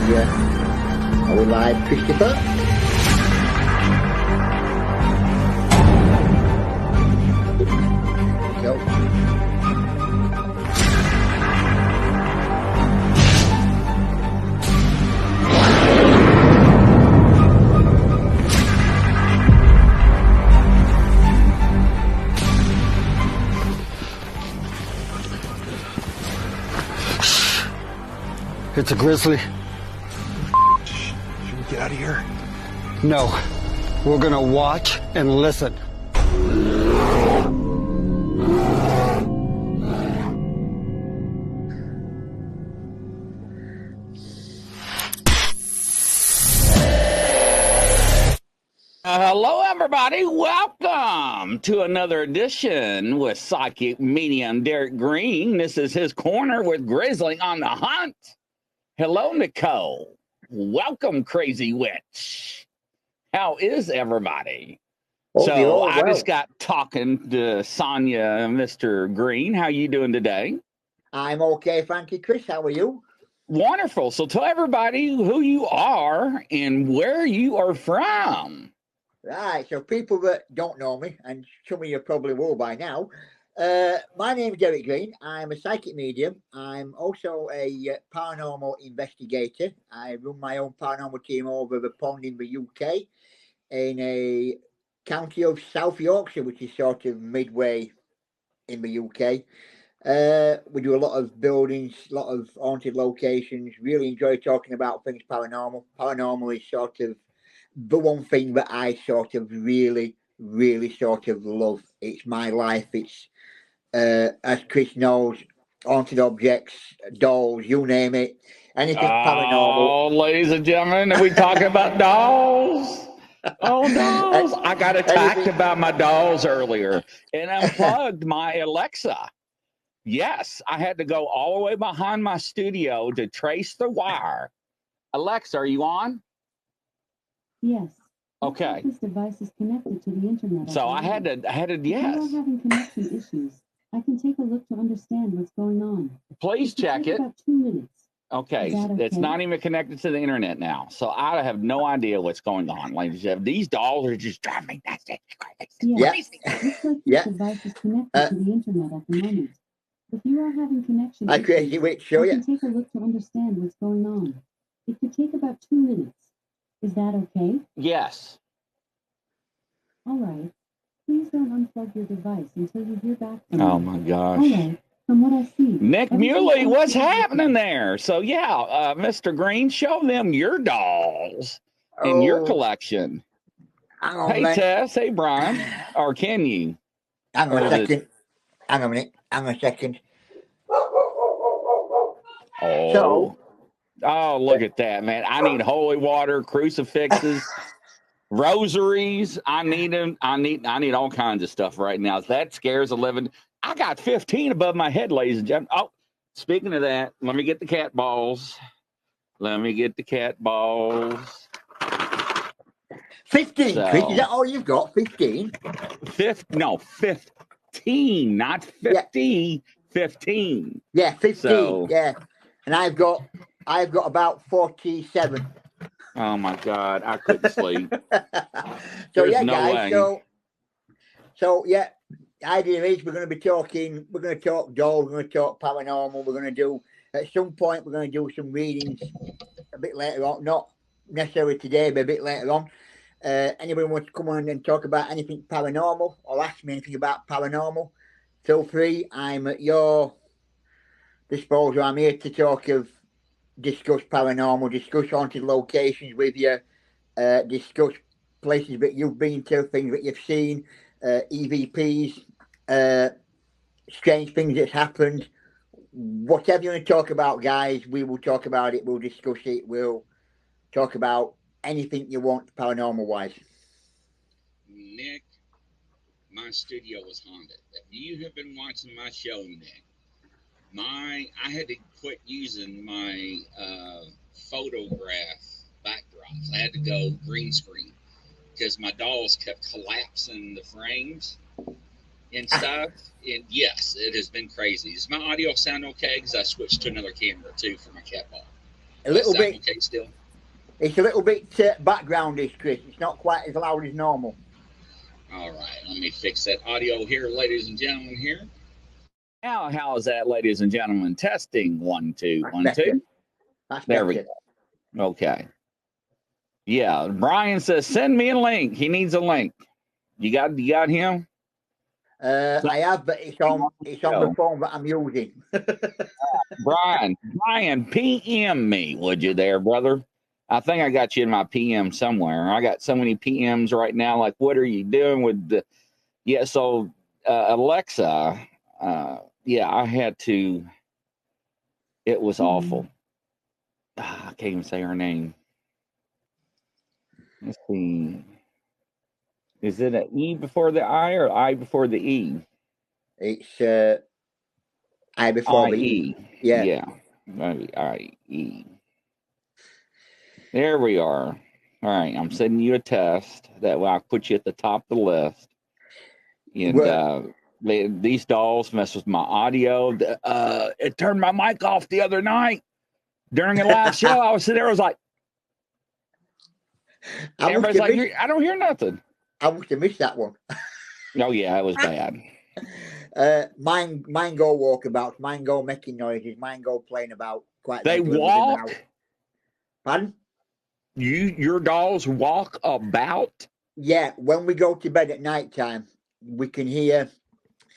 Yeah. Are we live, Christopher? Go. It's a grizzly. Should we get out of here? No. We're gonna watch and listen. Hello, everybody. Welcome to another edition with Psychic Medium Derek Green. This is his corner with Grizzly on the Hunt. Hello, Nicole. Welcome, Crazy Witch. How is everybody? So I just got talking to Sonia and Mr. Green. How you doing today? I'm okay, thank you, Chris. How are you? Wonderful. So tell everybody who you are and where you are from. Right, so people that don't know me, and some of you probably will by now, my name is Derek Green. I'm a psychic medium. I'm also a paranormal investigator. I run my own paranormal team over the pond in the UK in a county of South Yorkshire, which is sort of midway in the UK. We do a lot of buildings, a lot of haunted locations. Really enjoy talking about things paranormal. Paranormal is sort of the one thing that I sort of really sort of love. It's my life. It's as Chris knows, haunted objects, dolls, you name it, anything paranormal. Oh, ladies and gentlemen, are we talking about dolls? Oh, dolls. I got attacked about my dolls earlier and unplugged my Alexa. Yes, I had to go all the way behind my studio to trace the wire. Alexa, are you on? Yes. Okay. This device is connected to the internet. So I had to, yes. If you are having connection issues, I can take a look to understand what's going on. Please check it. About 2 minutes. Okay. Okay, It's not even connected to the internet now. So I have no idea what's going on, ladies and gentlemen. These dolls are just driving me nuts. Yeah. Looks like this device is connected to the internet at the moment. If you are having connection issues, I can take a look to understand what's going on. It could take about 2 minutes. Is that okay? Yes. All right. Please don't unplug your device until you hear back from me. Oh, my gosh. All right. From what I see. Nick Muley, what's happening there? So, yeah, Mr. Green, show them your dolls in your collection. Hey, Tess. Hey, Brian. Or can you? Hang on a second. Hang on a minute. Hang on a second. Oh. Oh, look at that, man. I need holy water, crucifixes, rosaries. I need them. I need all kinds of stuff right now. That scares 11. I got 15 above my head, ladies and gentlemen. Oh, speaking of that, let me get the cat balls. 15, so, Chris, is that all you've got? 15? 15, not 50. Yeah. 15. Yeah, 15. So, yeah. And I've got about 47. Oh my God, I couldn't sleep. So yeah, no guys. Way. So yeah, the idea is we're going to talk dolls, we're going to talk paranormal. We're going to do at some point we're going to do some readings a bit later on, not necessarily today, but a bit later on. Anybody wants to come on and talk about anything paranormal or ask me anything about paranormal, feel free. I'm at your disposal. I'm here to discuss paranormal, discuss haunted locations with you, discuss places that you've been to, things that you've seen, EVPs, strange things that's happened. Whatever you want to talk about, guys, we will talk about it. We'll discuss it. We'll talk about anything you want paranormal-wise. Nick, my studio was haunted. If you have been watching my show, Nick, I had to quit using my photograph backdrops. I had to go green screen because my dolls kept collapsing the frames and stuff. And yes, it has been crazy. Does my audio sound okay? Because I switched to another camera too for my cat ball. A little bit. Okay, still. It's a little bit backgroundish, Chris. It's not quite as loud as normal. All right, let me fix that audio here, ladies and gentlemen. Here. Now, how is that, ladies and gentlemen? Testing 1 2 That's 1 better. 2. That's There better. we go. Okay. Yeah, Brian says send me a link. He needs a link. You got him? I have, but it's on the phone that I'm using. Brian, PM me, would you there, brother? I think I got you in my PM somewhere. I got so many PMs right now. Like, what are you doing with the? Yeah, so Alexa. Yeah, I had to. It was awful. I can't even say her name. Let's see. Is it an E before the I or I before the E? It's I before the E. Yeah. Yeah. Maybe I-E. There we are. All right. I'm sending you a test. That way I'll put you at the top of the list. And these dolls mess with my audio. It turned my mic off the other night during a live show. I was sitting there. I was like, everybody's like, I don't hear nothing. I must have missed that one. Oh yeah, it was bad. Mine go walkabouts, mine go making noises, mine go playing about quite. They walk. Pardon? Your dolls walk about? Yeah, when we go to bed at night time, we can hear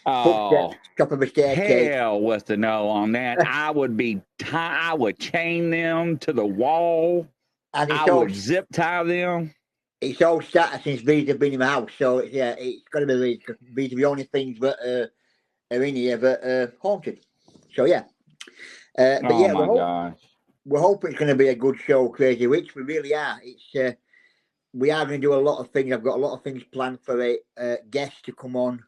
footsteps top of a staircase. Hell with the no on that. I would chain them to the wall. And I would zip tie them. It's all started since bees have been in the house, so yeah, it's got to be bees are the only things that are in here that are haunted. So yeah, but yeah, we're hoping it's going to be a good show, Crazy Witch. We really are. It's we are going to do a lot of things. I've got a lot of things planned for guests to come on.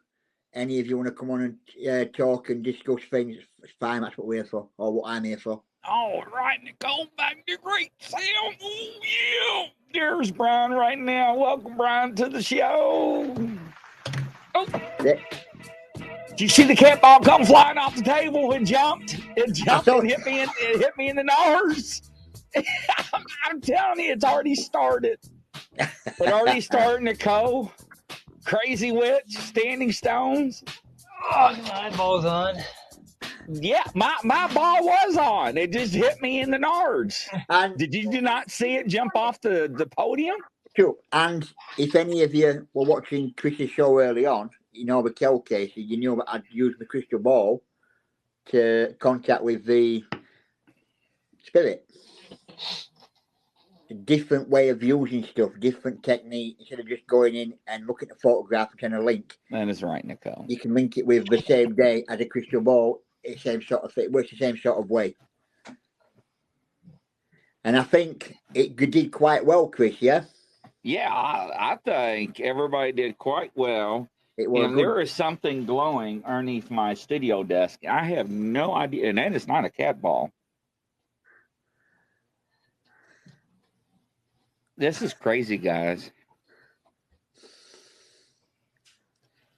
Any of you want to come on and talk and discuss things? It's fine. That's what we're here for, or what I'm here for. All right, Nicole, back to great sound. Oh yeah. There's Brian right now. Welcome, Brian, to the show. Oh. Yeah. Did you see the cat ball come flying off the table and jumped? It jumped and hit me in the nose. I'm telling you, it's already started. Nicole. Crazy Witch, Standing Stones. Oh, my ball's on. Yeah, my ball was on. It just hit me in the nards. Did you not see it jump off the podium? True. And if any of you were watching Chris's show early on, you know the Kel cases, you know that I'd used the crystal ball to contact with the spirit. A different way of using stuff, different technique. Instead of just going in and looking at a photograph and trying to link. That is right, Nicole. You can link it with the same day as a crystal ball. It's the same sort of thing. It works the same sort of way. And I think it did quite well, Chris, yeah? Yeah, I think everybody did quite well. And there is something glowing underneath my studio desk. I have no idea. And that is not a cat ball. This is crazy, guys.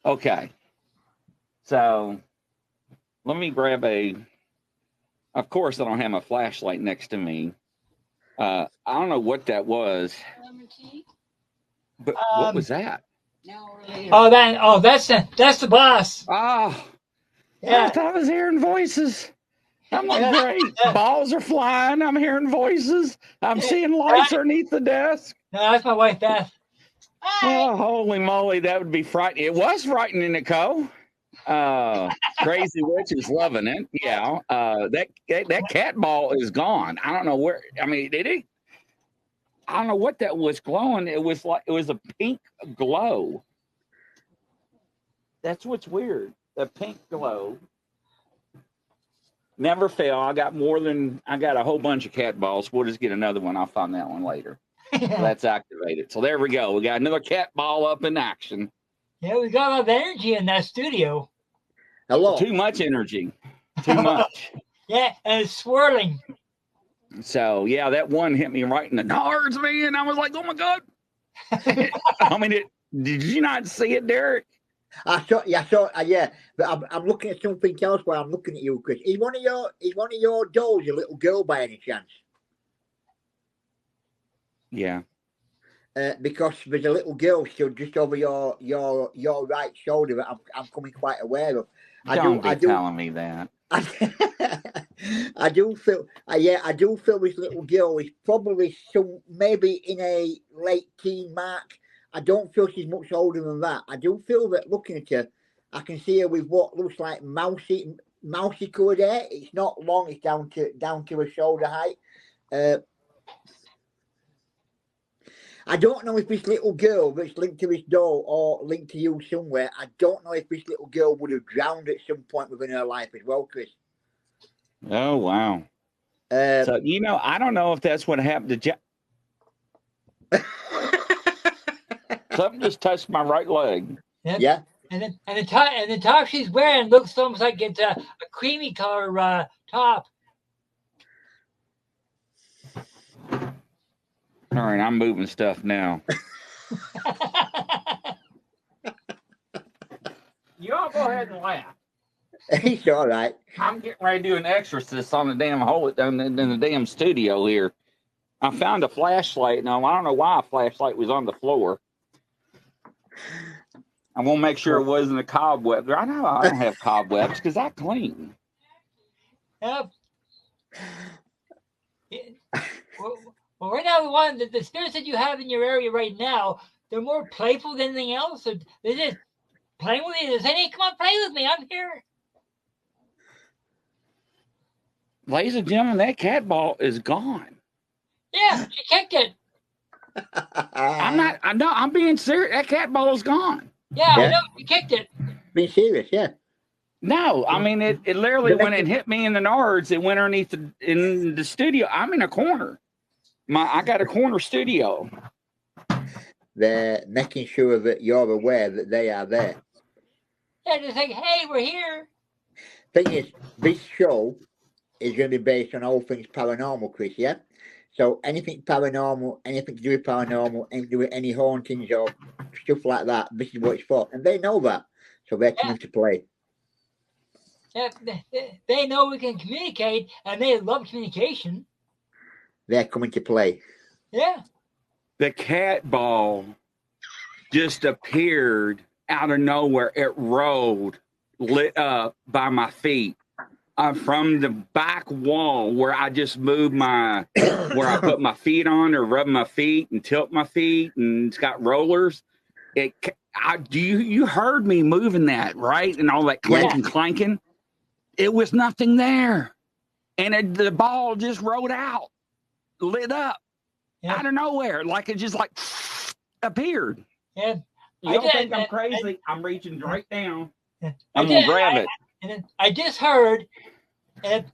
Okay. So let me grab of course, I don't have my flashlight next to me. I don't know what that was. But what was that? That's the boss. Oh, yeah. I thought I was hearing voices. I'm like, great. Balls are flying. I'm hearing voices. I'm seeing lights underneath the desk. No, that's my wife, Beth. Oh, holy moly, that would be frightening. It was frightening, Nicole. Crazy Witch is loving it. Yeah. That cat ball is gone. I don't know where. I mean, I don't know what that was glowing. It was a pink glow. That's what's weird. The pink glow. Never fail. I got a whole bunch of cat balls. We'll just get another one. I'll find that one later. So that's activated. So there we go. We got another cat ball up in action. Yeah, we got a lot of energy in that studio. Hello. Too much energy. Too much. Yeah, and it's swirling. So yeah, that one hit me right in the nards, man. I was like, oh my God. I mean, did you not see it, Derek? I saw, yeah. But I'm looking at something else while I'm looking at you, Chris. Is one of your dolls a little girl by any chance? Yeah. Because there's a little girl stood just over your right shoulder that I'm coming quite aware of. Don't be telling me that. I do feel, I do feel this little girl is probably maybe in a late teen mark. I don't feel she's much older than that. I do feel that looking at her, I can see her with what looks like mousy coloured hair. It's not long. It's down to her shoulder height. I don't know if this little girl that's linked to this doll or linked to you somewhere, I don't know if this little girl would have drowned at some point within her life as well, Chris. Oh, wow. So, I don't know if that's what happened to Something just touched my right leg. Yep. Yeah. And the top she's wearing looks almost like it's a creamy color top. All right, I'm moving stuff now. You all go ahead and laugh. It's all right. I'm getting ready to do an exorcist on the damn hole in the damn studio here. I found a flashlight. Now, I don't know why a flashlight was on the floor. I want to make sure it wasn't a cobweb. I know I don't have cobwebs because I clean. Yep. Well, right now, the spirits that you have in your area right now, they're more playful than anything else. They're just playing with you. They're saying, hey, come on, play with me. I'm here. Ladies and gentlemen, that cat ball is gone. Yeah, she kicked it. I'm being serious. That cat ball is gone. Yeah, I know. She kicked it. Being serious, yeah. No, I mean, it literally, when it hit me in the nards, it went underneath in the studio. I'm in a corner. I got a corner studio. They're making sure that you're aware that they are there. Yeah, just like, hey, we're here. Thing is, this show is going to be based on all things paranormal, Chris, yeah? So anything paranormal, anything to do with paranormal, anything to do with any hauntings or stuff like that, this is what it's for. And they know that. So they're coming to play. Yeah, they know we can communicate, and they love communication. They're coming to play. Yeah. The cat ball just appeared out of nowhere. It rolled, lit up by my feet. From the back wall where I just moved where I put my feet on or rub my feet and tilt my feet, and it's got rollers. You heard me moving that, right? And all that clanking. It was nothing there. And the ball just rolled out, lit up out of nowhere. Like it just appeared. Yeah. You don't think I'm crazy? I'm reaching right down. I'm going to grab it. And then I just heard it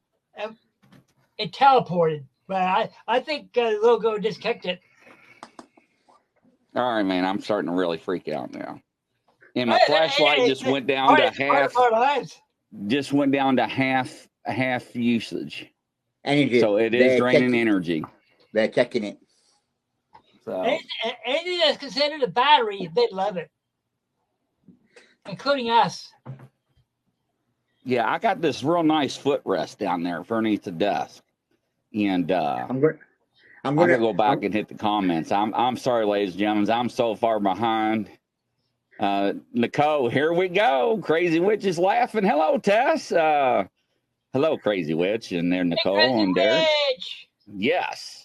teleported. But I think the little girl just kicked it. All right, man. I'm starting to really freak out now. And my flashlight just went down to half. Just went down to half usage. Energy. So it is draining energy. They're checking it. So anything that's considered a battery, they love it, including us. Yeah, I got this real nice footrest down there underneath the desk, and I'm gonna go back and hit the comments. I'm sorry, ladies and gentlemen, I'm so far behind. Nicole, here we go. Crazy Witch is laughing. Hello, Tess. Hello, Crazy Witch, and there, Nicole and Derek. Yes.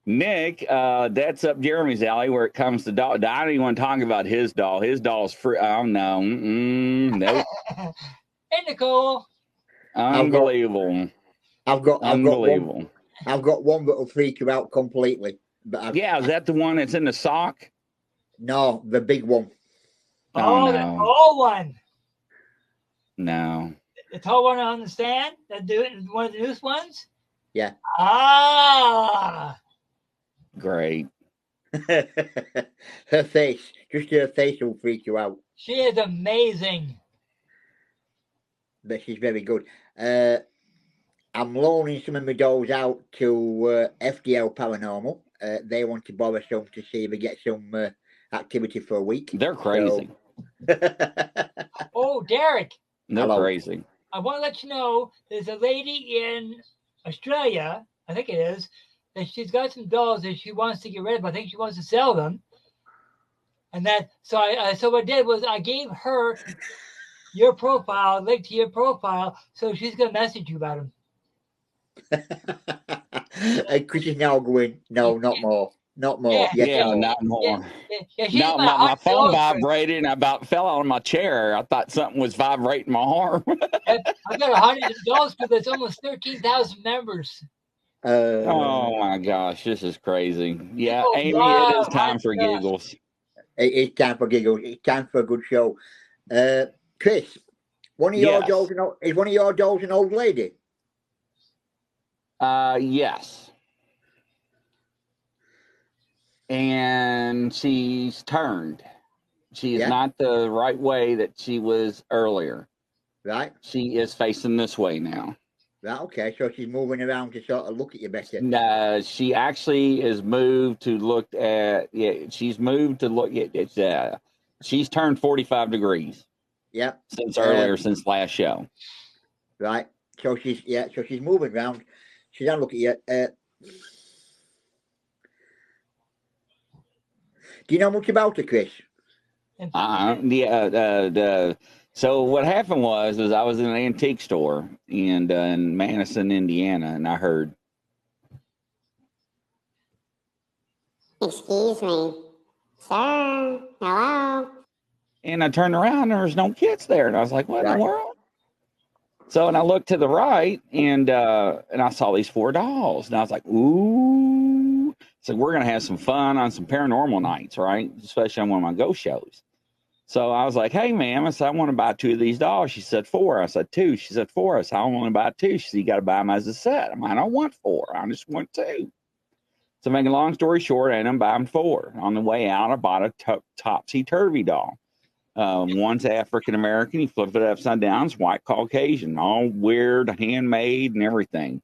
Nick, that's up Jeremy's alley where it comes to doll. I don't even want to talk about his doll. His doll's free. Oh, no. Nope. Hey, Nicole. Unbelievable. I've got unbelievable. I've got one that will freak you out completely. But is that the one that's in the sock? No, the big one. Oh, no. The tall one. No. The tall one on the stand? One of the newest ones? Yeah. Ah. Great. Her face. Just her face will freak you out. She is amazing. But she's very good. I'm loaning some of my dolls out to FDL Paranormal. They want to borrow some to see if they get some activity for a week. They're crazy. Oh, Derek. They're crazy. I want to let you know there's a lady in Australia, I think it is, that she's got some dolls that she wants to get rid of. I think she wants to sell them. And that, so so what I did was I gave her your profile, link to your profile, so she's gonna message you about them. Chris is now going, no, not more. Not more. Yeah, Yes, Yeah, more. not more. she's No, my my heart phone dog. vibrated and I about fell out of my chair. I thought something was vibrating my arm. I've got 100 dolls because there's almost 13,000 members. Oh my gosh, this is crazy. Yeah, People Amy, it love is time hot for stuff. giggles. It's time for giggles. It's time for a good show. Chris, one of your Yes. dolls, is one of your dolls an old lady? Yes. And she's turned. She's Yeah. not the right way that she was earlier. Right. She is facing this way now. Right. Okay. So she's moving around to sort of look at you better. She actually is moved to look at. Yeah, she's moved to look at. It's she's turned 45 degrees. Yeah. Since earlier, since last show. Right. So she's moving around. She's not looking at you. Do you know much about her, Chris? Yeah. So what happened was I was in an antique store in Madison, Indiana, and I heard, "Excuse me, sir, hello." And I turned around, and there was no kids there, and I was like, "What in the world?" So, and I looked to the right, and I saw these 4 dolls, and I was like, "Ooh!" So we're gonna have some fun on some paranormal nights, right? Especially on one of my ghost shows. So I was like, "Hey, ma'am," I said, "I want to buy 2 of these dolls." She said 4. I said 2. She said 4. I said, "I want to buy 2." She said, "You got to buy them as a set." I'm like, "I don't want 4. I just want 2." So making a long story short, I ended up buying 4. On the way out, I bought a topsy-turvy doll. One's African American. He flipped it upside down. It's white Caucasian, all weird, handmade, and everything.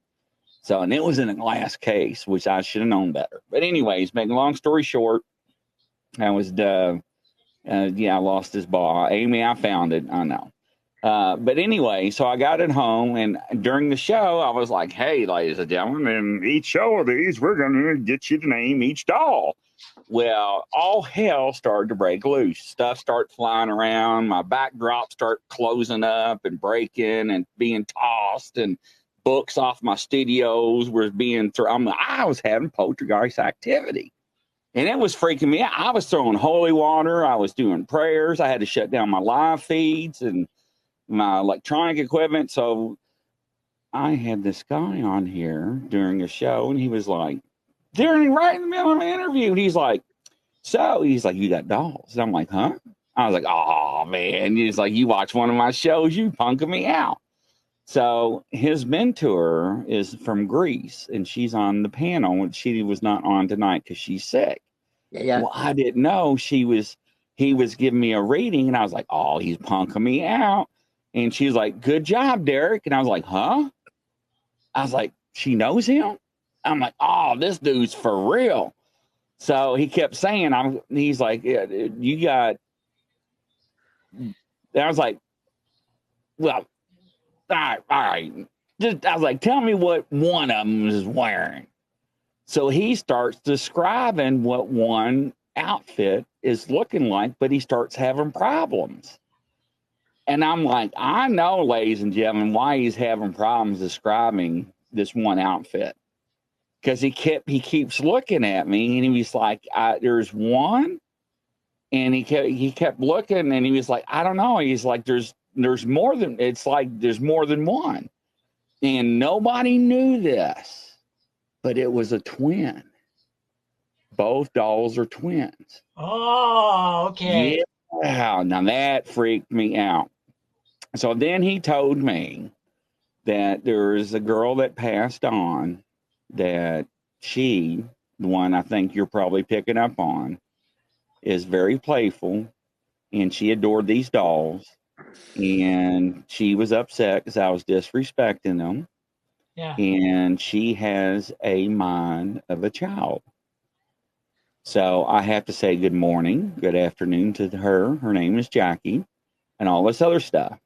So, and it was in a glass case, which I should have known better. But anyways, making a long story short, I was I lost this ball. Amy, I found it. I know. But anyway, so I got it home, and during the show, I was like, "Hey, ladies and gentlemen, in each show of these, we're going to get you to name each doll." Well, all hell started to break loose. Stuff started flying around. My backdrop started closing up and breaking and being tossed, and books off my studios were being thrown. I was having poltergeist activity, and it was freaking me out. I was throwing holy water. I was doing prayers. I had to shut down my live feeds and my electronic equipment. So I had this guy on here during a show, and he was like, right in the middle of an interview, and he's like, "You got dolls?" And I'm like, "Huh?" I was like, "Oh man." He's like, "You watch one of my shows, you punking me out." So his mentor is from Greece, and she's on the panel, and she was not on tonight because she's sick. Yeah. Well, I didn't know he was giving me a reading, and I was like, "Oh, he's punking me out." And she's like, "Good job, Derek." And I was like, "Huh?" I was like, "She knows him?" I'm like, "Oh, this dude's for real." So he kept saying, he's like, "Yeah, you got," and I was like, "Well, all right. I was like, tell me what one of them is wearing." So he starts describing what one outfit is looking like, but he starts having problems. And I'm like, I know, ladies and gentlemen, why he's having problems describing this one outfit. Because he keeps looking at me, and he was like, "There's one," and he kept looking, and he was like, "I don't know." He's like, "There's more than," it's like there's more than one, and nobody knew this, but it was a twin. Both dolls are twins. Oh, okay. Yeah, now that freaked me out. So then he told me that there is a girl that passed on, that she, the one I think you're probably picking up on, is very playful, and she adored these dolls, and she was upset because I was disrespecting them. Yeah. And she has a mind of a child. So I have to say good morning, good afternoon to her. Her name is Jackie, and all this other stuff.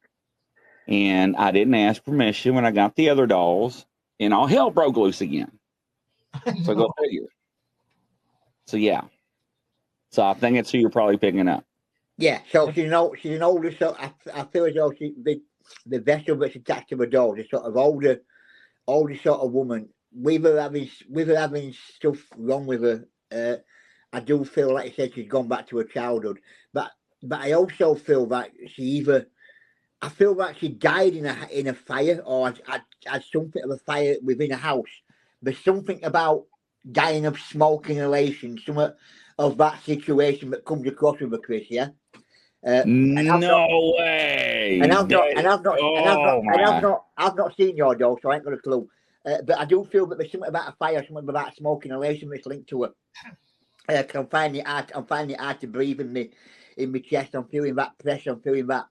And I didn't ask permission when I got the other dolls, and all hell broke loose again. So go figure. So yeah. So I think it's who you're probably picking up. Yeah, so she's an older, so I feel as though the vessel that's attached to the door, the sort of older sort of woman, with her having stuff wrong with her, I do feel like I said she's gone back to her childhood. But I also feel that I feel like she died in a fire, or had something of a fire within a house. There's something about dying of smoke inhalation, some of that situation that comes across with her, Chris. Yeah. No way. I've not seen your dog, so I ain't got a clue. But I do feel that there's something about a fire, something about smoke inhalation that's linked to it. I'm finding it hard to breathe in my chest. I'm feeling that pressure. I'm feeling that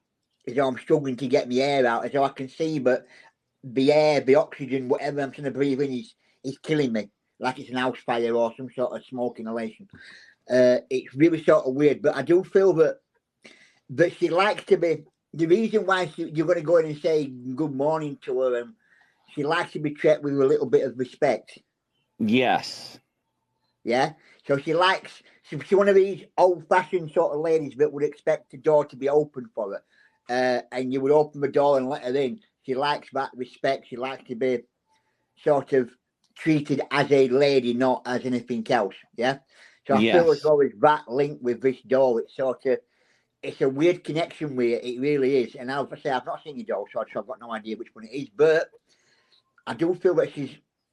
as though I'm struggling to get my air out, as though I can see, but the air, the oxygen, whatever I'm trying to breathe in is killing me, like it's an house fire or some sort of smoke inhalation. It's really sort of weird, but I do feel that she likes to be. The reason why you're going to go in and say good morning to her, and she likes to be treated with a little bit of respect. Yes. Yeah. So she's one of these old-fashioned sort of ladies that would expect the door to be open for her, and you would open the door and let her in. She likes that respect. She likes to be sort of treated as a lady, not as anything else. Yeah. So I feel as though it's that link with this door. It's a weird connection with it. It really is. And I've not seen your dog, so I've got no idea which one it is. But I do feel that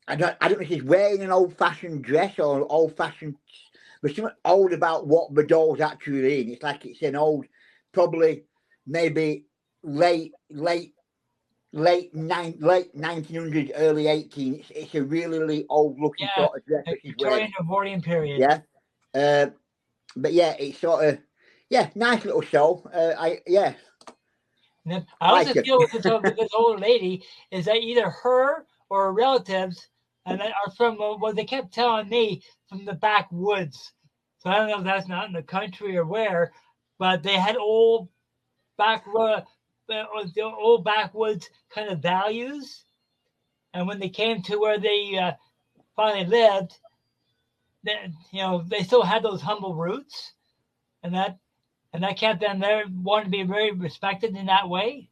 I don't know if she's wearing an old-fashioned dress or old-fashioned. There's something old about what the doll's actually in. It's like it's an old, probably maybe late 1900s, early 1800s. It's a really old-looking sort of dress that she's wearing. Victorian Edwardian period. Yeah. But yeah, it's sort of. Yeah, nice little show. I also feel with this old lady is that either her or her relatives and are from what they kept telling me from the backwoods. So I don't know if that's not in the country or where, but they had old backwoods kind of values, and when they came to where they finally lived, they still had those humble roots, and that kept them there, wanting to be very respected in that way.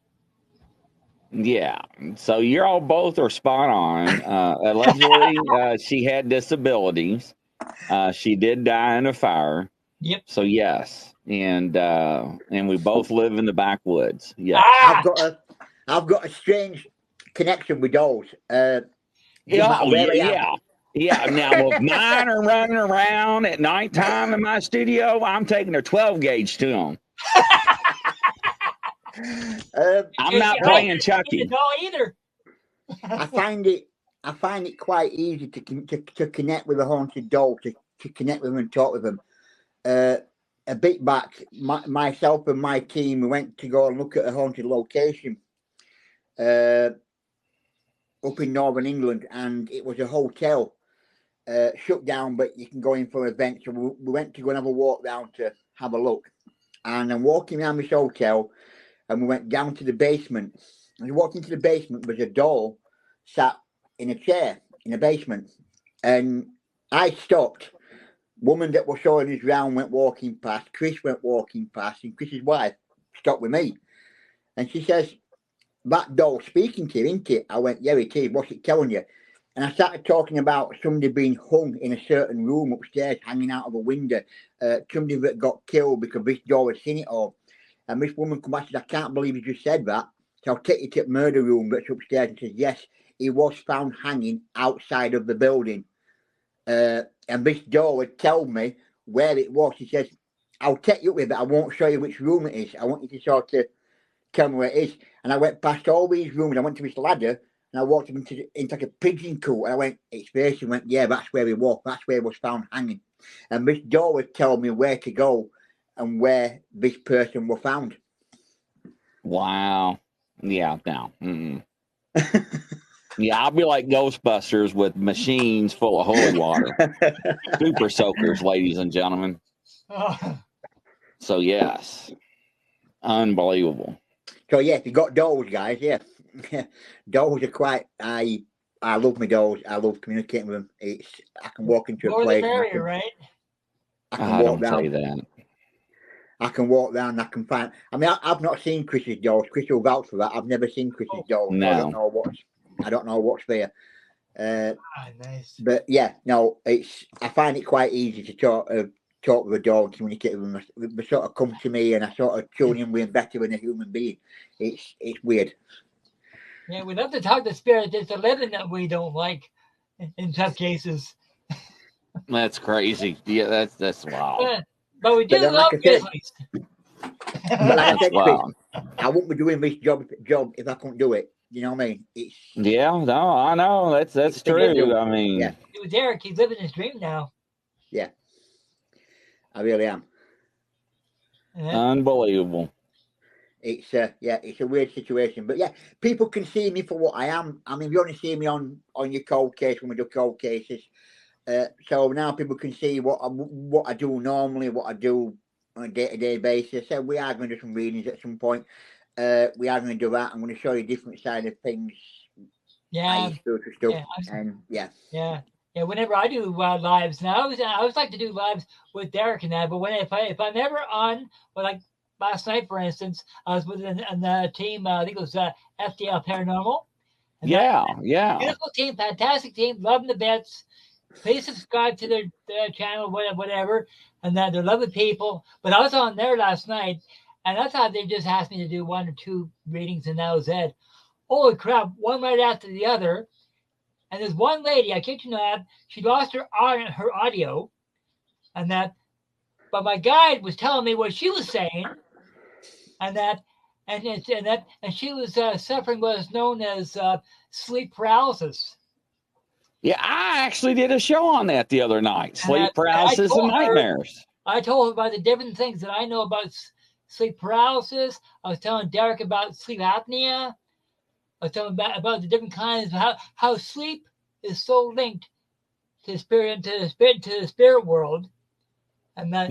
Yeah. So you're all both are spot on. Allegedly, she had disabilities. She did die in a fire. Yep. So yes, and we both live in the backwoods. Yeah. I've got a strange connection with dolls. Yeah. Now, if mine are running around at nighttime in my studio, I'm taking a 12 gauge to them. I'm not playing Chucky. No, either. I find it quite easy to connect with a haunted doll, to connect with them and talk with them. A bit back, myself and my team, we went to go and look at a haunted location up in Northern England, and it was a hotel. Shut down, but you can go in for events. So we went to go and have a walk round to have a look. And I'm walking around this hotel, and we went down to the basement. And we walked into the basement, there was a doll sat in a chair in the basement. And I stopped. Woman that was showing us round went walking past. Chris went walking past, and Chris's wife stopped with me. And she says, "That doll speaking to you, isn't it?" I went, "Yeah, it is. What's it telling you?" And I started talking about somebody being hung in a certain room upstairs, hanging out of a window. Somebody that got killed because this doll had seen it all. And this woman come back and said, "I can't believe you just said that. So I'll take you to the murder room that's upstairs." And says, "Yes, he was found hanging outside of the building." And this doll would tell me where it was. She says, "I'll take you with it. I won't show you which room it is. I want you to sort of tell me where it is." And I went past all these rooms. I went to this ladder, and I walked into like a pigeon coop. And I went, "It's there." She went, "Yeah, that's where he was. That's where he was found hanging." And this doll would tell me where to go and where this person was found. Wow. Yeah, no. Yeah, I'll be like Ghostbusters with machines full of holy water. Super soakers, ladies and gentlemen. So, yes. Unbelievable. So, yeah, if you got dolls, guys, yeah. Dolls are quite... I I love my dogs. I love communicating with them. I can walk into a More the place. merrier, right? I can walk don't down. say that. I can walk down. I can find. I mean, I've not seen Chris's dogs. Chris will vouch for that. I've never seen Chris's dogs. No. So I don't know what's there. Nice. But yeah, no, I find it quite easy to talk with a dog, communicate with them. They sort of come to me, and I sort of tune in with them better than a human being. It's weird. Yeah, we love to talk to spirits. It's a living that we don't like in some cases. That's crazy. Yeah, that's wild. But we do love grizzlies. But like I said, wild. I wouldn't be doing this job if I couldn't do it. You know what I mean? Yeah, no, I know. That's true. I mean, yeah. It was Derek. He's living his dream now. Yeah, I really am. Unbelievable. It's a weird situation, but yeah, people can see me for what I am. I mean, you only see me on your cold case when we do cold cases. So now people can see what I do normally, what I do on a day-to-day basis. So we are going to do some readings at some point. We are going to do that. I'm going to show you a different side of things. Yeah. Spiritual stuff. And yeah. Whenever I do lives now, I always like to do lives with Derek and that. But if I'm ever on, well, like last night, for instance, I was with the team. I think it was FDL Paranormal. And yeah. Beautiful team, fantastic team, loving the bits. Please subscribe to their channel, whatever, and that they're lovely people. But I was on there last night, and I thought they just asked me to do 1 or 2 readings, and that was it. Holy crap, one right after the other. And there's one lady, I kid you not, she lost her audio, and that, but my guide was telling me what she was saying, and she was suffering what is known as sleep paralysis. Yeah, I actually did a show on that the other night. Sleep paralysis and nightmares. I told her about the different things that I know about sleep paralysis. I was telling Derek about sleep apnea. I was telling about the different kinds of how sleep is so linked to the spirit world, and that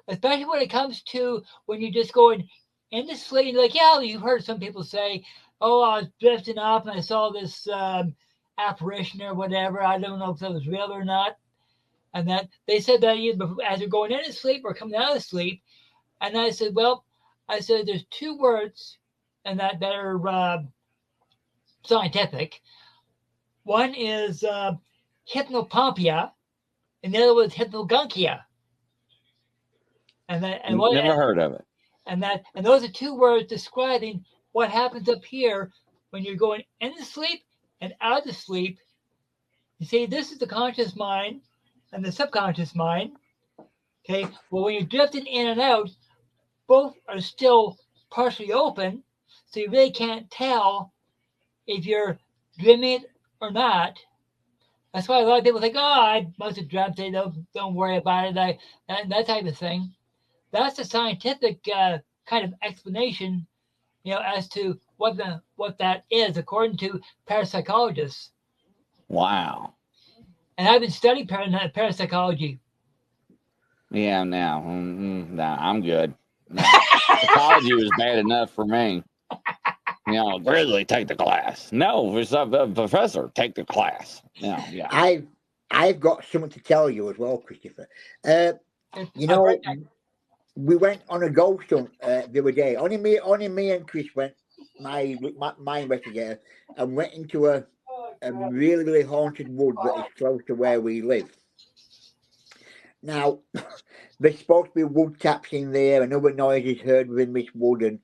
especially when it comes to when you're just going into sleep. Like, yeah, you've heard some people say, "Oh, I was drifting off and I saw this apparition or whatever." I don't know if that was real or not, and that they said that as you're going into sleep or coming out of sleep. And I said, there's 2 words, and that are scientific. One is hypnopompia, and the other was hypnogunkia. Never heard of it. And those are 2 words describing what happens up here when you're going into sleep and out of sleep. You see, this is the conscious mind and the subconscious mind. Okay, well, when you're drifting in and out, both are still partially open, so you really can't tell if you're dreaming or not. That's why a lot of people think, "Oh, I must have dreamt it. Don't worry about it." That type of thing. That's a scientific kind of explanation, as to what that is, according to parapsychologists. Wow. And I've been studying parapsychology. Yeah, no, I'm good. No. Psychology was bad enough for me. Grizzly, take the class. No, professor, take the class. No, yeah. I've got something to tell you as well, Christopher. We went on a ghost hunt the other day. Only me and Chris went, my investigator, and went into a really, really haunted wood that is close to where we live. Now, there's supposed to be wood taps in there and other noises heard within this wood and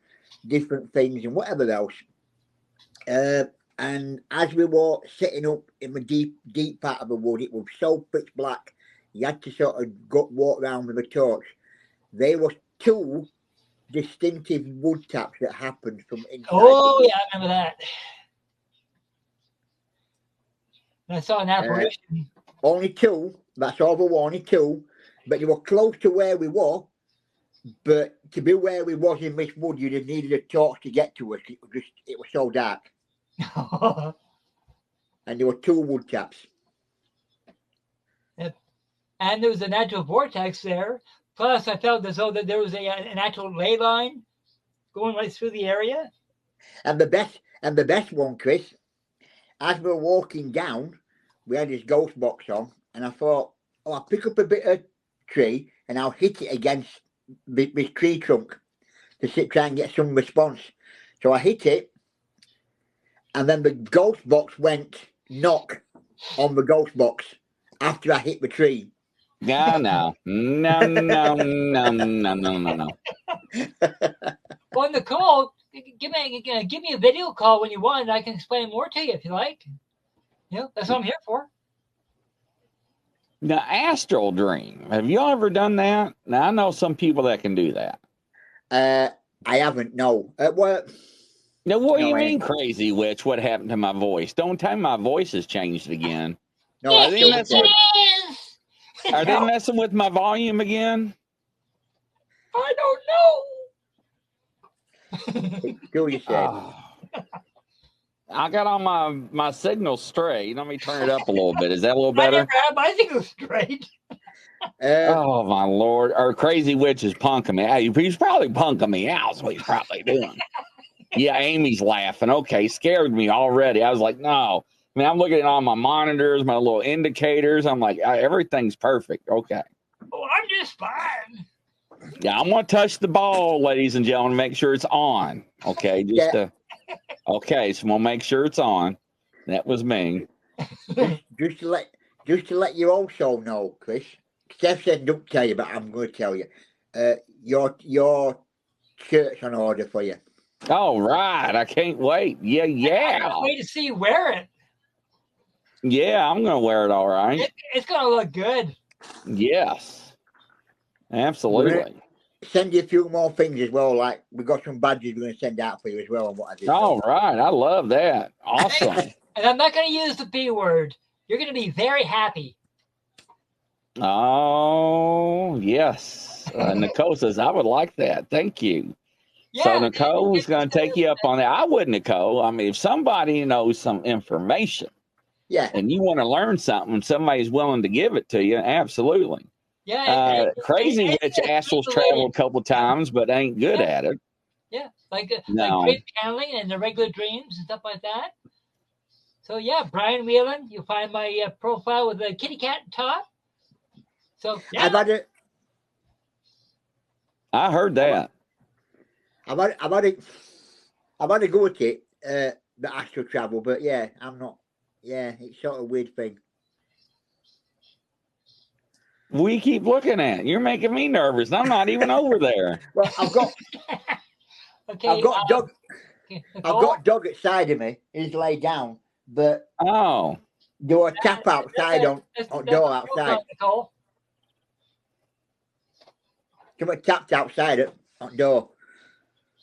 different things and whatever else. And as we were sitting up in the deep part of the wood, it was so pitch black, you had to sort of walk around with a torch. There were 2 distinctive wood taps that happened from inside. Oh, yeah, I remember that. I saw an apparition. Only 2. That's all there were, only 2. But they were close to where we were. But to be where we was in this wood, you'd have needed a torch to get to us. It was so dark. And there were 2 wood taps. Yep. And there was a natural vortex there. Plus, I felt as though that there was an actual ley line going right through the area. And the best one, Chris, as we were walking down, we had this ghost box on, and I thought, oh, I'll pick up a bit of tree and I'll hit it against this tree trunk to try and get some response. So I hit it, and then the ghost box went knock on the ghost box after I hit the tree. No. Well, Nicole, give me a video call when you want, and I can explain more to you if you like. That's what I'm here for. The astral dream. Have you ever done that? Now, I know some people that can do that. I haven't, no. What do you mean, crazy witch? What happened to my voice? Don't tell me my voice has changed again. No, are they messing with my volume again? I don't know. Do you say? I got on my signal straight. Let me turn it up a little bit. Is that a little better? I never had my signal straight. Oh my Lord! Our crazy witch is punking me. He's probably punking me out. That's what he's probably doing. Yeah, Amy's laughing. Okay, scared me already. I was like, no. I mean, I'm looking at all my monitors, my little indicators. I'm like, everything's perfect. Okay. Oh, I'm just fine. Yeah, I'm gonna touch the ball, ladies and gentlemen, make sure it's on. Okay, okay, so we'll make sure it's on. That was me. Just to let you also know, Chris. Steph said don't tell you, but I'm going to tell you. Your shirt's on order for you. All right, I can't wait. Yeah. I can't wait to see you wear it. Yeah, I'm gonna wear it. All right. It's gonna look good. Yes, absolutely. Send you a few more things as well. Like we got some badges we're going to send out for you as well. And what have you. All right, I love that. Awesome. And I'm not going to use the B word. You're going to be very happy. Oh yes, Nicole says I would like that. Thank you. Yeah, so Nicole is going to take you up on that. I would, Nicole. I mean, if somebody knows some information, and you want to learn something, somebody's willing to give it to you. Absolutely. Yeah. Crazy witch astrals traveled a couple times, but ain't good at it. Yeah, like dream channeling and the regular dreams and stuff like that. So yeah, Brian Whelan, you'll find my profile with a kitty cat top. So yeah. I heard that. I've had a go at it, the astral travel, but yeah, I'm not. Yeah, it's sort of a weird thing. We keep looking at. You're making me nervous. I'm not even over there. Well, I've got Doug. I've got Doug outside of me. He's laid down, but there were tap outside on door outside. Someone tapped outside it on door.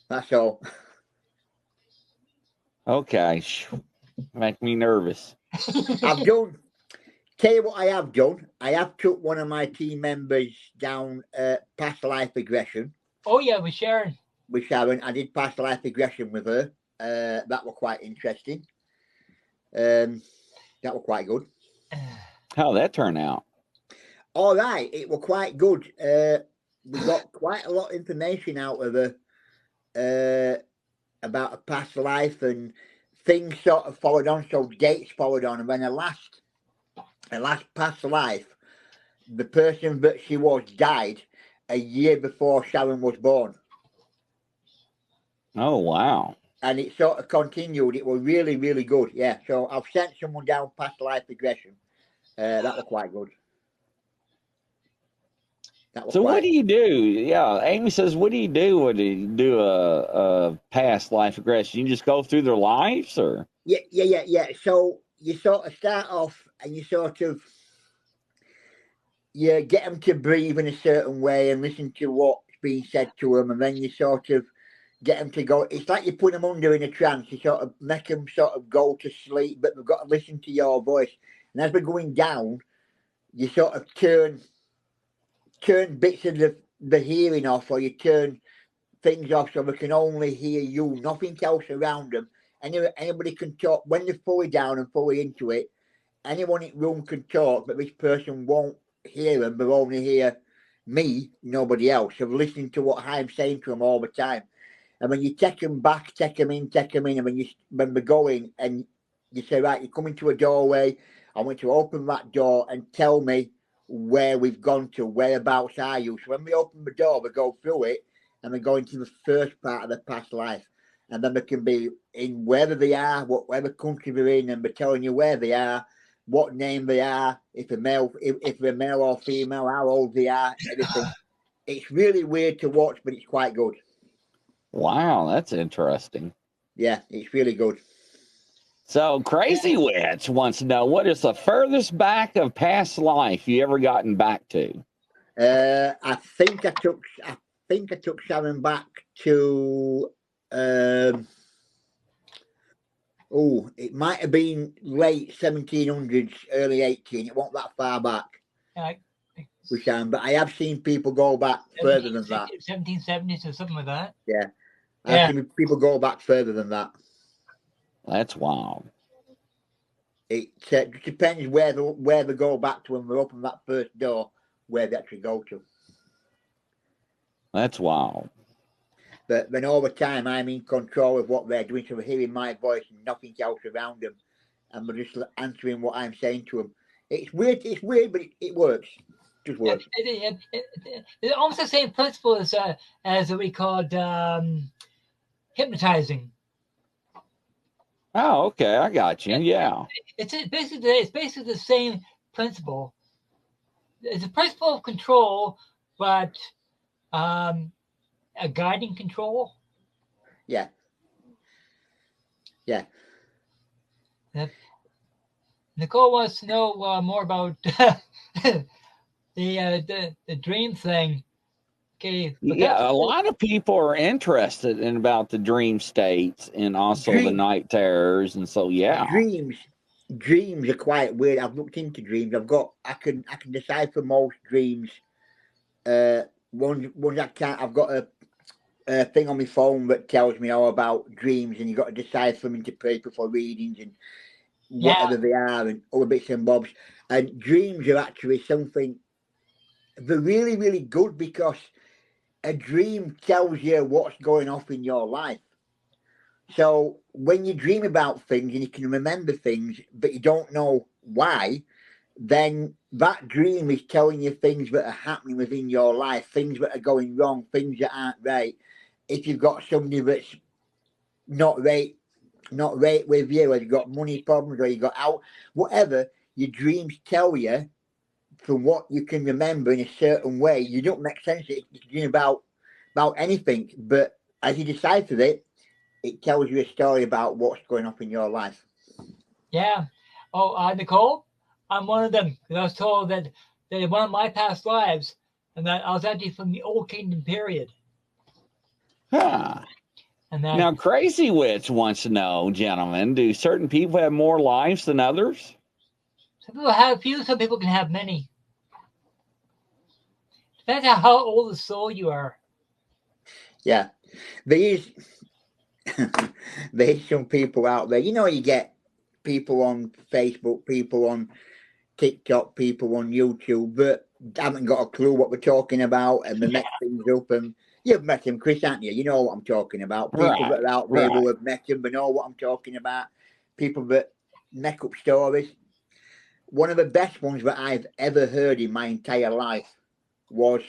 That's all. Okay, make me nervous. I've done. Tell you what I have done. I have took one of my team members down past life regression. Oh yeah, with Sharon. With Sharon, I did past life regression with her. That was quite interesting. That was quite good. How'd that turn out? All right, it was quite good. We got quite a lot of information out of her about a past life, and things sort of followed on. So dates followed on, and when her last past life, the person that she was died a year before Sharon was born. Oh, wow. And it sort of continued. It was really, really good. Yeah. So I've sent someone down past life regression. That was quite good. So what do you do? Yeah, Amy says, what do you do when you do a past life regression? You just go through their lives, or? Yeah. So you sort of start off and you get them to breathe in a certain way and listen to what's being said to them, and then you sort of get them to go. It's like you put them under in a trance. You sort of make them sort of go to sleep, but they've got to listen to your voice. And as we're going down, you sort of turn bits of the hearing off, or you turn things off so they can only hear you, nothing else around them. Anybody can talk when they're fully down and fully into it. Anyone in the room can talk, but this person won't hear them. They'll only hear me, nobody else. So they're listening to what I'm saying to them all the time. And when you take them back, take them in, and when they're going, and you say, right, you come into a doorway. I want you to open that door and tell me where we've gone to, whereabouts are you? So when we open the door, we go through it and we go into the first part of the past life. And then they can be in wherever they are, whatever country they're in, and they're telling you where they are, what name they are, if they're male or female, how old they are, everything. It's really weird to watch, but it's quite good. Wow, that's interesting. Yeah, it's really good. So Crazy Witch wants to know, what is the furthest back of past life you ever gotten back to? I think I took Sharon back to it might have been late 1700s, early 18. It wasn't that far back. With Sharon, but I have seen people go back further than that. 1770s or something like that. Yeah. I've seen people go back further than that. That's wild. It depends where they go back to when they open that first door, where they actually go to. That's wild. But then all the time I'm in control of what they're doing, so they're hearing my voice and nothing else around them, and they're just answering what I'm saying to them. It's weird, but it works. It just works. It's almost the same principle as we called hypnotizing. Oh, okay, I got you. Yeah, it's basically the same principle. It's a principle of control, but a guiding control. Yeah. Nicole wants to know more about the dream thing. Okay. Yeah, a lot of people are interested in about the dream states and also the night terrors, and so Dreams are quite weird. I've looked into dreams. I can decipher most dreams. Ones I can't. I've got a thing on my phone that tells me all about dreams, and you've got to decipher them into paper for readings and whatever they are, and other bits and bobs. And dreams are actually something. They're really, really good because a dream tells you what's going on in your life. So when you dream about things and you can remember things, but you don't know why, then that dream is telling you things that are happening within your life, things that are going wrong, things that aren't right. If you've got somebody that's not right with you, or you've got money problems, or you got out, whatever, your dreams tell you from what you can remember in a certain way. You don't make sense of it. You dream about anything, but as you decipher it, it tells you a story about what's going on in your life. Yeah. Oh, Nicole, I'm one of them. I was told that in one of my past lives, and that I was actually from the Old Kingdom period. Huh. And now, Crazy Witch wants to know, gentlemen, do certain people have more lives than others? Some people have few, some people can have many. Depends on how old the soul you are. Yeah. There's some people out there. You get people on Facebook, people on TikTok, people on YouTube that haven't got a clue what we're talking about, and they make things up. And you've met him, Chris, haven't you? You know what I'm talking about. People that are out there who have met him, but know what I'm talking about. People that make up stories. One of the best ones that I've ever heard in my entire life was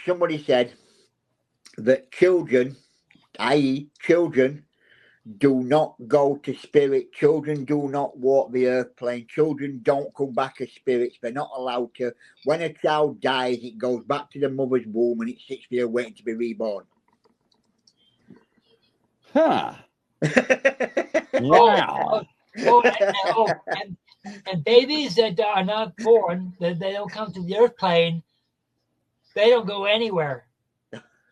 somebody said that children, i.e. children, do not go to spirit. Children do not walk the earth plane. Children don't come back as spirits. They're not allowed to. When a child dies, it goes back to the mother's womb and it sits there waiting to be reborn. Huh. Wow. And babies that are not born, that they don't come to the earth plane, they don't go anywhere.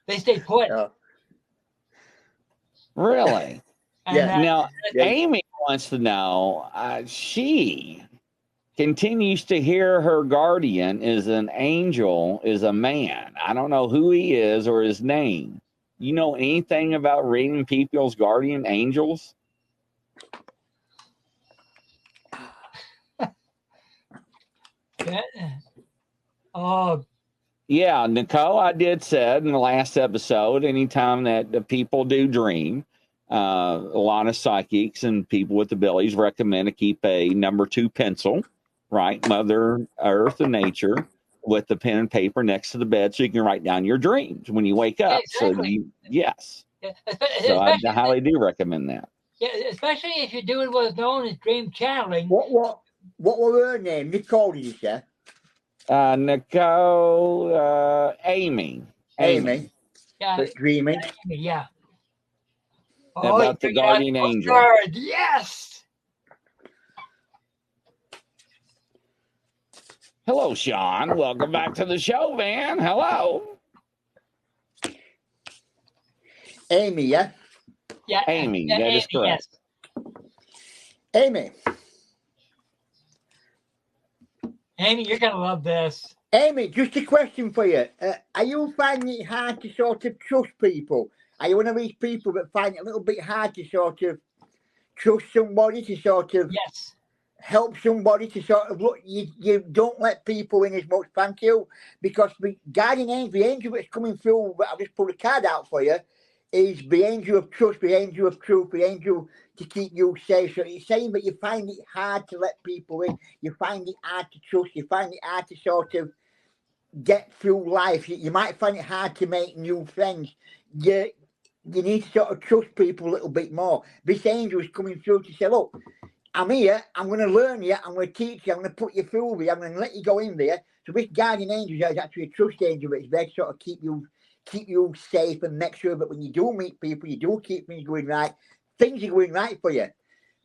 They stay put. Really? Now, Amy wants to know, she continues to hear her guardian is an angel, is a man. I don't know who he is or his name. You know anything about reading people's guardian angels? Yeah, Nicole, I did said in the last episode, anytime that the people do dream, A lot of psychics and people with abilities recommend to keep a number 2 pencil, right? Mother Earth and nature, with the pen and paper next to the bed so you can write down your dreams when you wake up. Yeah, exactly. So yes. Yeah, So I highly do recommend that. Yeah, especially if you're doing what's known as dream channeling. What was her name? Nicole, did you say? Nicole, Amy. Yeah. Dreaming. Amy, yeah. About the guardian angel. Card. Yes. Hello, Sean. Welcome back to the show, man. Hello. Amy, yeah? Yeah. Amy, that is correct. Yes. Amy. Amy, you're going to love this. Amy, just a question for you. Are you finding it hard to sort of trust people? Are you one of these people that find it a little bit hard to sort of trust somebody, to sort of help somebody, to sort of look, you don't let people in as much, thank you, because the guardian angel, the angel that's coming through, I'll just pull a card out for you, is the angel of trust, the angel of truth, the angel to keep you safe. So it's saying that you find it hard to let people in, you find it hard to trust, you find it hard to sort of get through life. You might find it hard to make new friends. You need to sort of trust people a little bit more. This angel is coming through to say, look, I'm here, I'm going to learn you, I'm going to teach you, I'm going to put you through there, I'm going to let you go in there. So this guardian angel is actually a trust angel, but it's there to sort of keep you safe and make sure that when you do meet people, you do keep things going right, things are going right for you.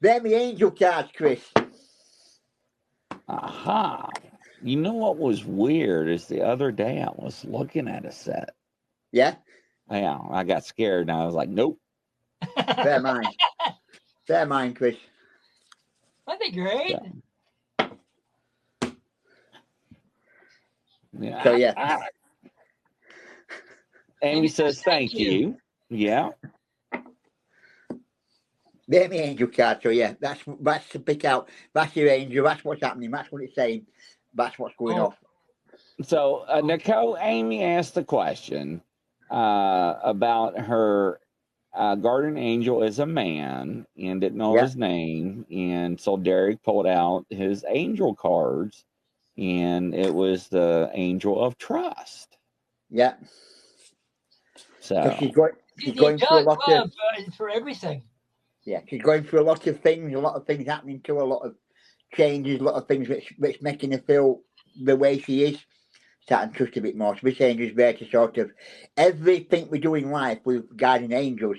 They're the angel cards, Chris. Aha. You know what was weird is the other day I was looking at a set. Yeah? Yeah, I got scared and I was like, nope. Fair mind. Fair mind, Chris. That'd be great. Yeah. So, yeah. Amy says, thank you. Yeah. They're the angel card. So, yeah, that's to pick out. That's your angel. That's what's happening. That's what it's saying. That's what's going off. So, Nicole, Amy asked the question about her guardian angel is a man and didn't know his name. And so Derek pulled out his angel cards, and it was the angel of trust. Yeah. So she's going through a lot of for everything. Yeah, she's going through a lot of things happening to her, a lot of changes, a lot of things that's making her feel the way she is, starting to trust a bit more. So this angel is there to sort of, everything we do in life with guardian angels,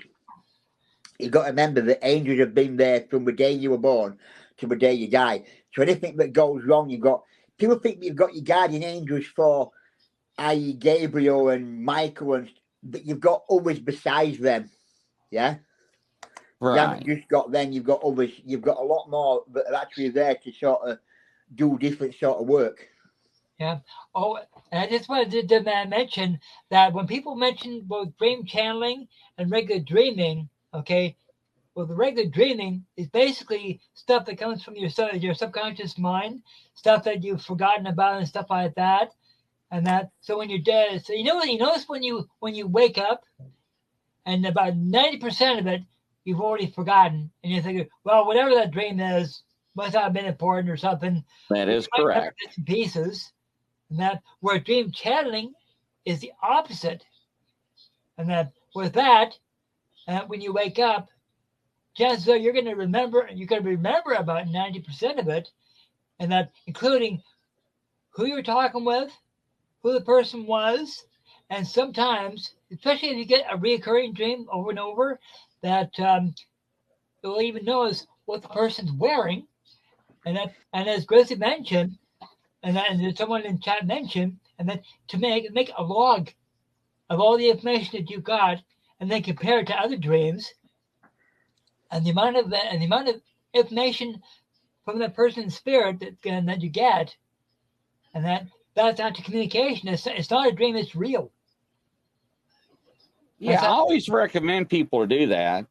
you've got to remember that angels have been there from the day you were born to the day you die. So anything that goes wrong, people think you've got your guardian angels for, i.e. Gabriel and Michael, but you've got others besides them. Yeah? Right. You haven't just got them, you've got others. You've got a lot more that are actually there to sort of do different sort of work. Yeah. Oh, and I just wanted to mention that when people mention both dream channeling and regular dreaming, okay, well, the regular dreaming is basically stuff that comes from your subconscious mind, stuff that you've forgotten about and stuff like that. And that, so when you're dead, so you notice when you wake up, and about 90% of it you've already forgotten, and you're thinking, well, whatever that dream is must not have been important or something. That is correct. Bits and pieces, and that where dream channeling is the opposite, and that with that, when you wake up, chances are you're going to remember about 90% of it, and that including who you're talking with, who the person was, and sometimes, especially if you get a reoccurring dream over and over, that you'll even notice what the person's wearing, and as Grizzly mentioned, and someone in chat mentioned, and then to make a log of all the information that you got, and then compare it to other dreams, and the amount of information from that person's spirit that you get, and that's not to communication. It's not a dream; it's real. Yeah, I always recommend people to do that,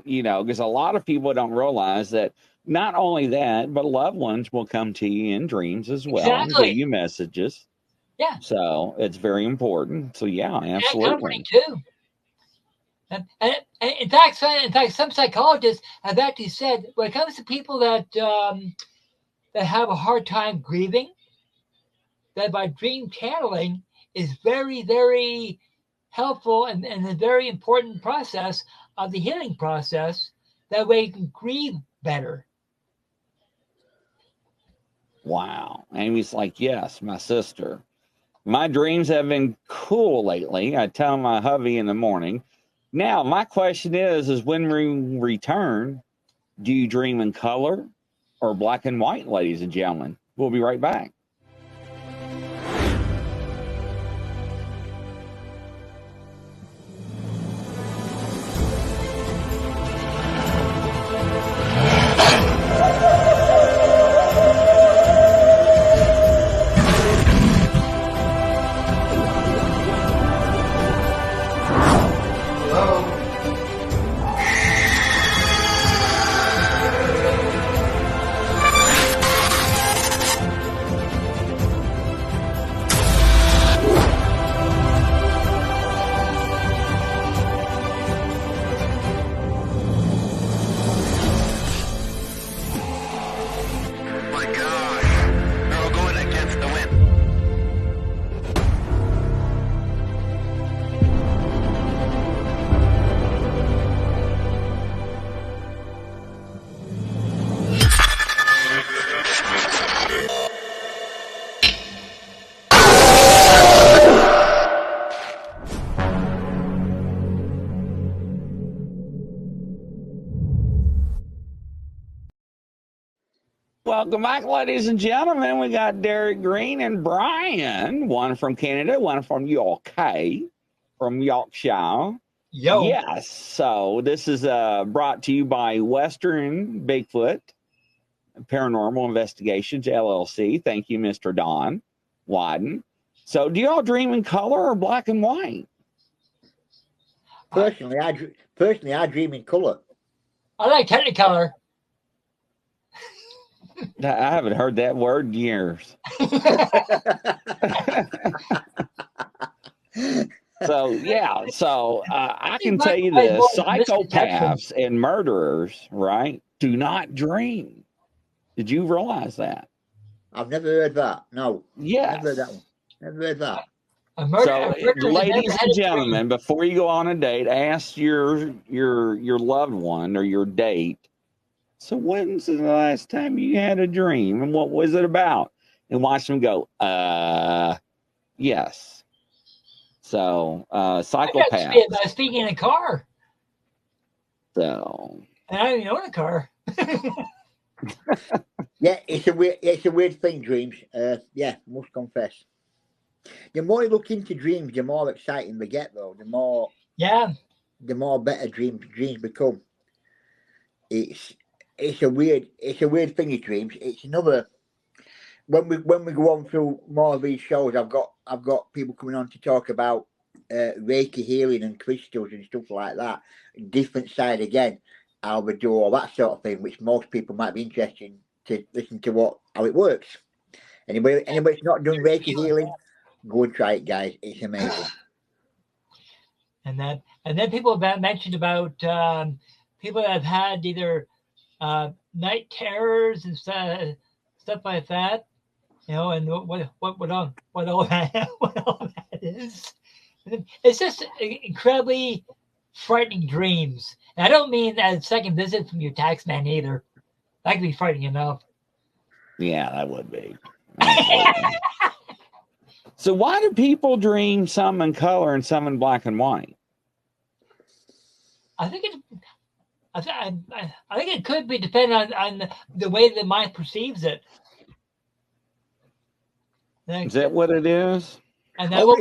because a lot of people don't realize that not only that, but loved ones will come to you in dreams as well and give you messages. Yeah. So it's very important. So, yeah, absolutely. And comforting too. And in fact, some psychologists have actually said when it comes to people that that have a hard time grieving, that by dream channeling is very, very helpful and a very important process of the healing process. That way you can grieve better. Wow. Amy's like, yes, my sister. My dreams have been cool lately. I tell my hubby in the morning. Now, my question is when we return, do you dream in color or black and white, ladies and gentlemen? We'll be right back. Welcome back, ladies and gentlemen. We got Derek Green and Brian, one from Canada, one from UK, from Yorkshire. Yo. Yes. So this is brought to you by Western Bigfoot Paranormal Investigations, LLC. Thank you, Mr. Don Wyden. So do y'all dream in color or black and white? Personally, I dream in color. I like Technicolor. I haven't heard that word in years. So, yeah. So I can tell you this. Psychopaths and murderers, right, do not dream. Did you realize that? I've never heard that. No. Yes. Never heard that one. Never heard that. So, ladies and gentlemen, before you go on a date, ask your loved one or your date, so when's the last time you had a dream and what was it about? And watch them go, yes. So, psychopaths. Speaking in a car. So. And I don't even own a car. Yeah, it's a weird thing, dreams. Yeah, must confess. The more you look into dreams, the more exciting they get, though. The more better dreams become. It's a weird thing in dreams. It's another when we go on through more of these shows, I've got people coming on to talk about Reiki healing and crystals and stuff like that. Different side again, how they do all that sort of thing, which most people might be interested to listen to how it works. Anybody that's not doing Reiki healing, go and try it, guys. It's amazing. And then people have mentioned about people that have had either night terrors and stuff like that, and what all that is. It's just incredibly frightening dreams. And I don't mean a second visit from your tax man either. That could be frightening enough. Yeah, that would be. So why do people dream some in color and some in black and white? I think it could be depending on the way the mind perceives it. Is that what it is? And then we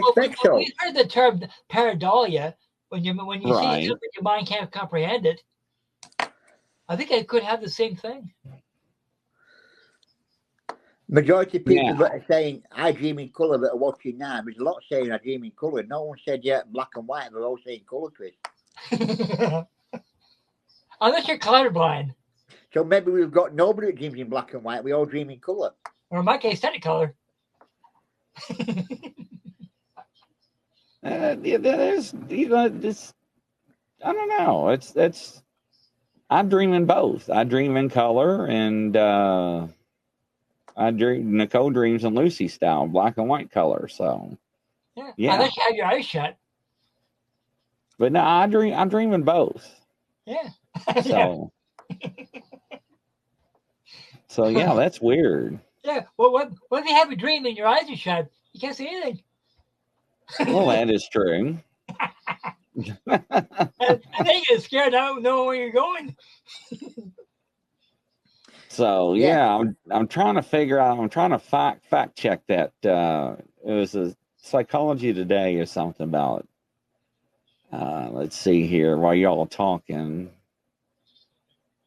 heard the term pareidolia when you see something your mind can't comprehend it. I think it could have the same thing. Majority of people that are saying I dream in colour that are watching now, there's a lot saying I dream in colour. No one said black and white. They're all saying colour, Chris. Unless you're colorblind. So maybe we've got nobody that dreams in black and white. We all dream in colour. Or in my case, Technicolor. There's, I don't know. I dream in both. I dream in color, and Nicole dreams in Lucy style, black and white color. So yeah. Unless you have your eyes shut. But no, I dream in both. Yeah. So so yeah, that's weird. Yeah. Well, what if you have a dream and your eyes are shut? You can't see anything. Well, that is true. and then you get scared. I don't know where you're going. So yeah, I'm trying to figure out. I'm trying to fact check that. It was a Psychology Today or something about. Let's see here. While y'all talking,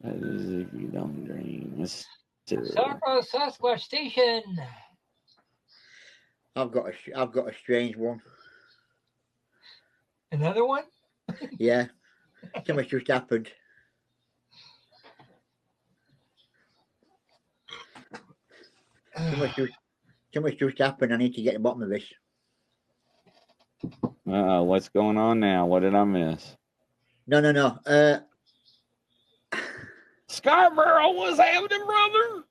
if you don't dream, Sarko Sasquatch Station. I've got a strange one. Another one? Yeah, something just happened. Something's just happened. I need to get to the bottom of this. What's going on now? What did I miss? No. Scarborough was happening, brother.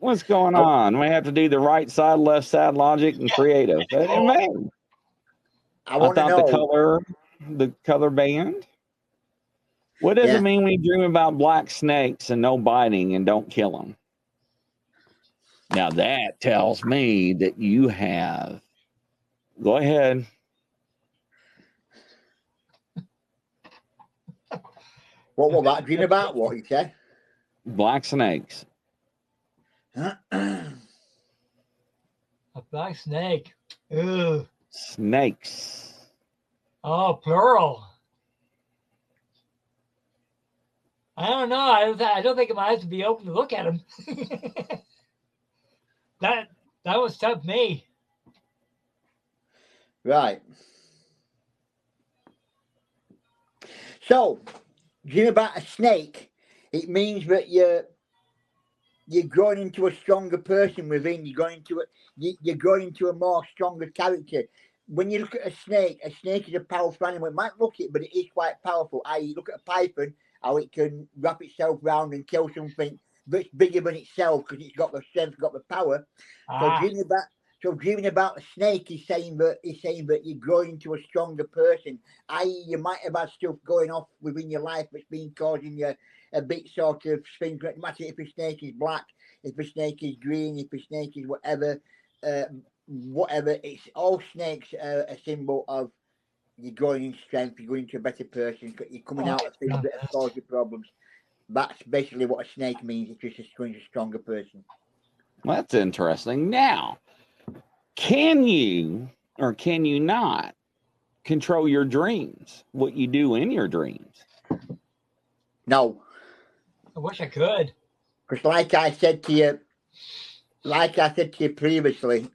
What's going on? We have to do the right side, left side logic and creative. Man. I thought the color band. What does it mean when you dream about black snakes and no biting and don't kill them? Now that tells me that you have. Go ahead. What was that dream about? What you said? Black snakes. A black snake. Ew. Snakes. Oh, plural. I don't know. I don't think my eyes would be open to look at them. That was tough me. Right. So, dream about a snake. It means that you're growing into a stronger person within. You're growing into a more stronger character. When you look at a snake is a powerful animal. It might look it, but it is quite powerful. You look at a python, how it can wrap itself round and kill something that's bigger than itself because it's got the strength, got the power. So dreaming about a snake is saying that you're growing into a stronger person. You might have had stuff going off within your life that's been causing you a bit sort of thing. No matter if a snake is black, if a snake is green, if a snake is whatever, it's all snakes are a symbol of you're growing in strength, you're going into a better person, you're coming out of things that have caused you problems. That's basically what a snake means. It's just a stronger person. Well, that's interesting. Now, can you or can you not control your dreams? What you do in your dreams? No. I wish I could. Because like I said to you previously,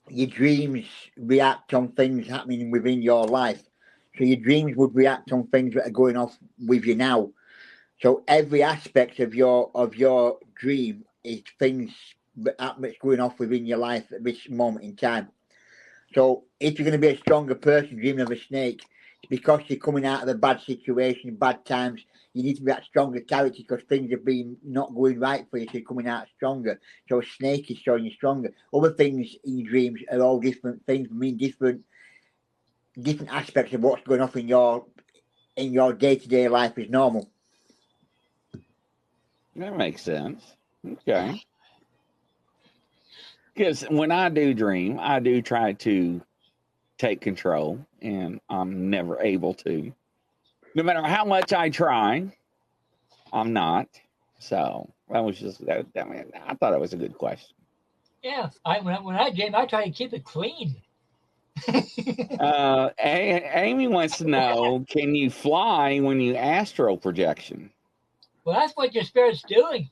your dreams react on things happening within your life. So your dreams would react on things that are going off with you now. So every aspect of your dream is things that's going off within your life at this moment in time. So if you're going to be a stronger person dreaming of a snake, it's because you're coming out of a bad situation, bad times. You need to be that stronger character because things have been not going right for you, so you're coming out stronger. So a snake is showing you stronger. Other things in your dreams are all different things. I mean, different aspects of what's going on in your day-to-day life is normal. That makes sense. Okay. Because when I do dream, I do try to take control, and I'm never able to. No matter how much I try, I'm not. So that was just that. I mean, I thought it was a good question. Yeah, when I dream, I try to keep it clean. Amy wants to know: can you fly when you astral projection? Well, that's what your spirit's doing.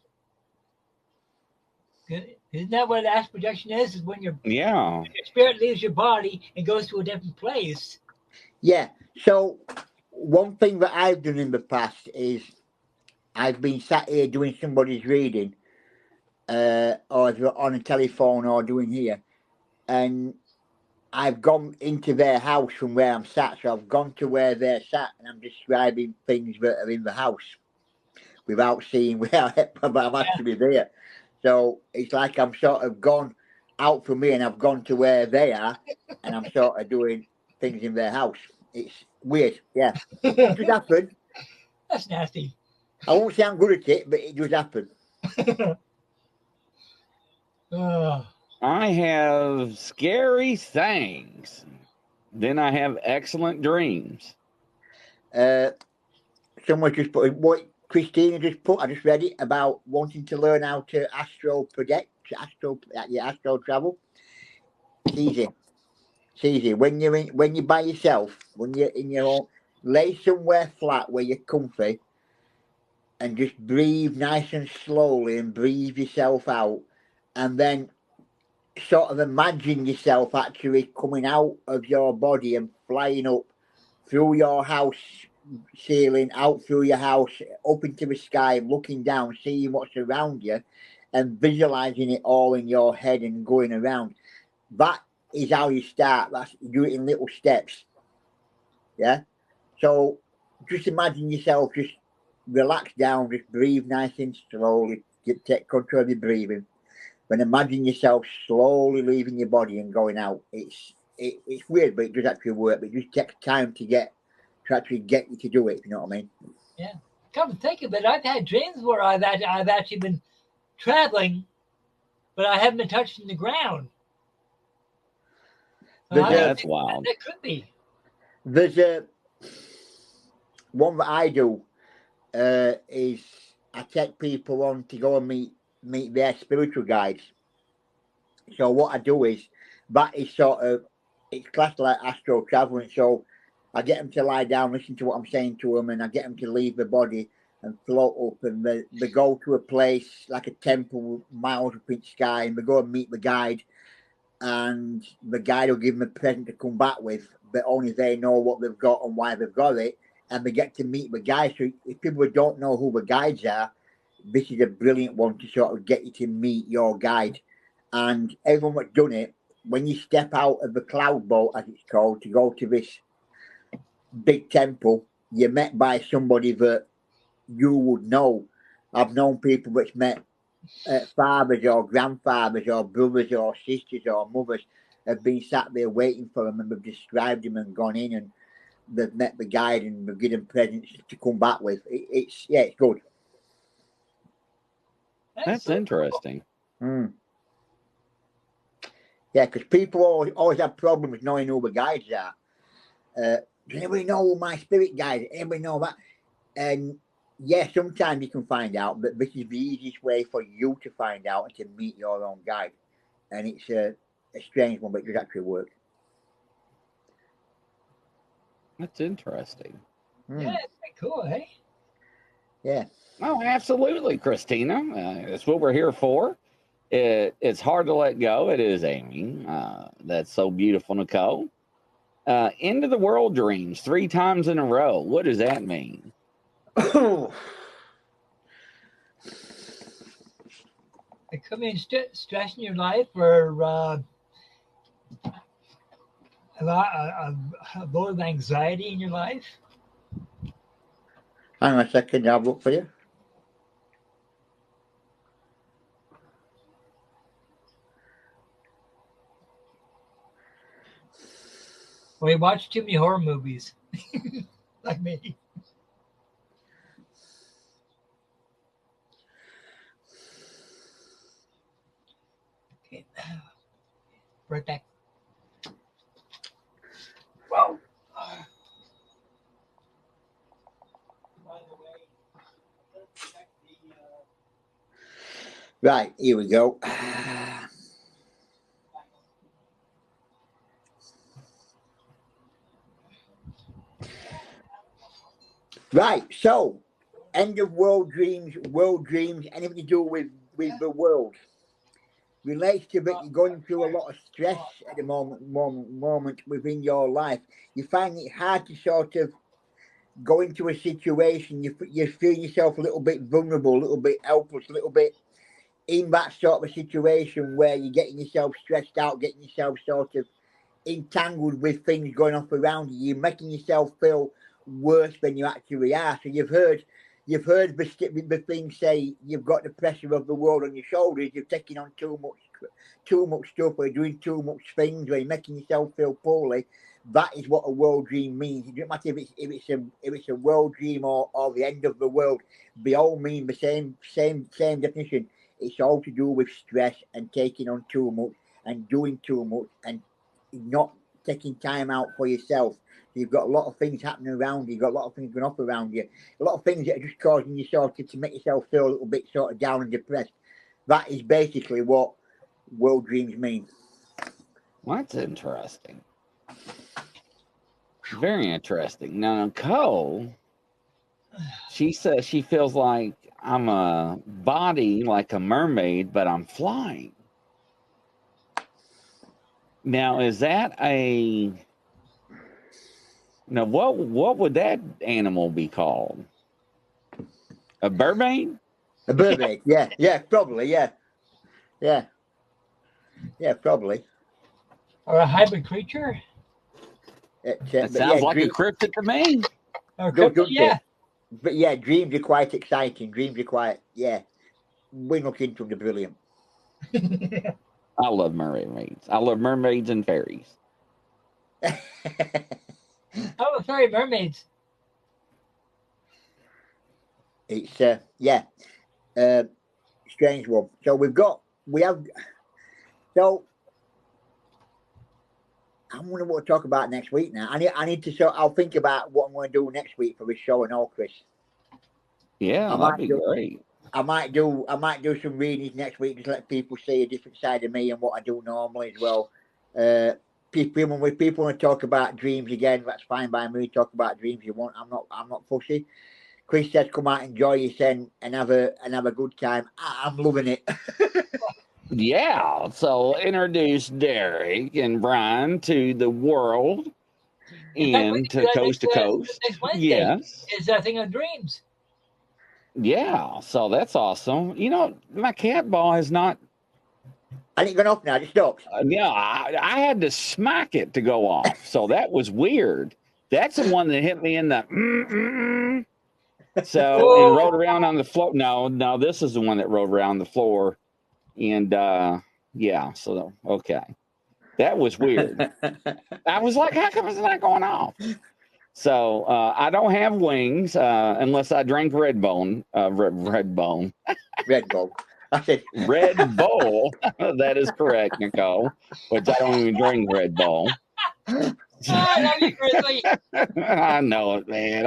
Isn't that what astral projection is? Is when your spirit leaves your body and goes to a different place. Yeah. So one thing that I've done in the past is I've been sat here doing somebody's reading, or on a telephone or doing here, and I've gone into their house from where I'm sat. So I've gone to where they're sat, and I'm describing things that are in the house without seeing where I'm actually there. So it's like I'm sort of gone out from me, and I've gone to where they are, and I'm sort of doing things in their house. It's weird, yeah. It does happen. That's nasty. I won't say I'm good at it, but it does happen. I have scary things. Then I have excellent dreams. Someone just put what Christina just put. I just read it about wanting to learn how to astral travel. It's easy. It's easy when you're by yourself, when you're in your own. Lay somewhere flat where you're comfy, and just breathe nice and slowly, and breathe yourself out, and then sort of imagine yourself actually coming out of your body and flying up through your house ceiling, out through your house, up into the sky, looking down, seeing what's around you, and visualizing it all in your head and going around. That is how you start. That's do it in little steps. Yeah. So just imagine yourself just relax down, just breathe nice and slowly, take control of your breathing. Then imagine yourself slowly leaving your body and going out. It's weird, but it does actually work. But it just takes time to actually get you to do it, if you know what I mean. Yeah. Come to think of it, I've had dreams where I've actually been traveling, but I haven't been touching the ground. That's wild. That could be. There's a one that I do is I take people on to go and meet their spiritual guides. So what I do is that is sort of it's classed like astral traveling. So I get them to lie down, listen to what I'm saying to them, and I get them to leave the body and float up, and they go to a place like a temple miles up in the sky, and they go and meet the guide, and the guide will give them a present to come back with, but only they know what they've got and why they've got it, and they get to meet the guide. So if people don't know who the guides are, this is a brilliant one to sort of get you to meet your guide. And everyone that's done it, when you step out of the cloud boat, as it's called, to go to this big temple, you're met by somebody that you would know. I've known people that's met fathers or grandfathers or brothers or sisters or mothers have been sat there waiting for them, and they've described them and gone in, and they've met the guide and they've given them presents to come back with. It's good. That's interesting. Mm. Yeah, because people always have problems knowing who the guides are. Does anybody know who my spirit guide is? Anybody know that? And yeah, sometimes you can find out, but this is the easiest way for you to find out and to meet your own guide. And it's a strange one, but it does actually work. That's interesting. Yeah, it's pretty cool, eh? Yeah. Oh, absolutely, Christina. That's what we're here for. It's hard to let go. It is, Amy. That's so beautiful, Nicole. End of the world dreams 3 times in a row. What does that mean? It could mean stress in your life, or a lot of anxiety in your life. Hang on a second, I'll look for you. Or you watch too many horror movies, like me. Okay. Right back. Whoa. Right, here we go. Right, so end of world dreams, anything to do with the world. Relates to that you're going through a lot of stress at the moment within your life. You find it hard to sort of go into a situation. You feel yourself a little bit vulnerable, a little bit helpless, a little bit in that sort of a situation where you're getting yourself stressed out, getting yourself sort of entangled with things going off around you. You're making yourself feel worse than you actually are. So you've heard the thing say you've got the pressure of the world on your shoulders. You're taking on too much stuff, or doing too much things, or you're making yourself feel poorly. That is what a world dream means. It doesn't matter if it's a world dream or the end of the world. They all mean the same definition. It's all to do with stress and taking on too much and doing too much and not taking time out for yourself. You've got a lot of things happening around you. You've got a lot of things going off around you. A lot of things that are just causing you sort of to make yourself feel a little bit sort of down and depressed. That is basically what world dreams mean. Well, that's interesting. Very interesting. Now, Nicole, she says she feels like I'm a body like a mermaid, but I'm flying. Now, is that a... Now, what would that animal be called? A mermaid? A mermaid, yeah, probably, yeah, probably. Or a hybrid creature? That sounds like a cryptid to me. Or cryptid, yeah. But yeah, dreams are quite exciting. Dreams are quite, we look into them, they're brilliant. I love mermaids. I love mermaids and fairies. How about fairy mermaids? It's strange one. So I'm wondering what to talk about next week now. I need to I'll think about what I'm going to do next week for this show and all, Chris. Yeah, that'd be great. I might do some readings next week, just let people see a different side of me and what I do normally as well. People want to talk about dreams again, that's fine by me. Talk about dreams you want. I'm not fussy. Chris says come out, enjoy yourself and have a good time. I'm loving it. Yeah, so introduce Derek and Brian to the world and to coast to coast. Next Wednesday yes, is a thing of dreams. Yeah, so that's awesome. You know, my cat ball has not. I ain't gone off now. It stopped. Yeah, I had to smack it to go off, so that was weird. That's the one that hit me in the. So and rode around on the floor. No, this is the one that rode around the floor. And so okay, that was weird. I was like, how come it's not going off? So I don't have wings unless I drink Red Bull. Red Bull. I said Red Bull. That is correct, Nicole. Which I don't even drink Red Bull. I know it, man.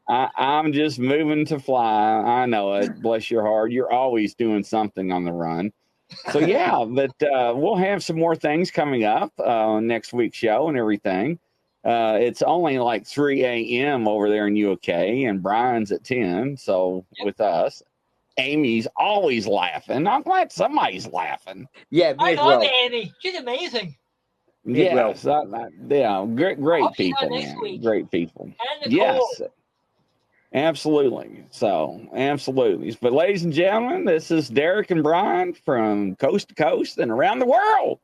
I'm just moving to fly. I know it. Bless your heart. You're always doing something on the run. So, yeah, but we'll have some more things coming up next week's show and everything. It's only like 3 a.m. over there in UK, and Brian's at 10. So, with us, Amy's always laughing. I'm glad somebody's laughing. Yeah, I love Amy. She's amazing. Yes. Great people, man. Great people. And yes. Absolutely. So, absolutely. But, ladies and gentlemen, this is Derek and Brian from coast to coast and around the world.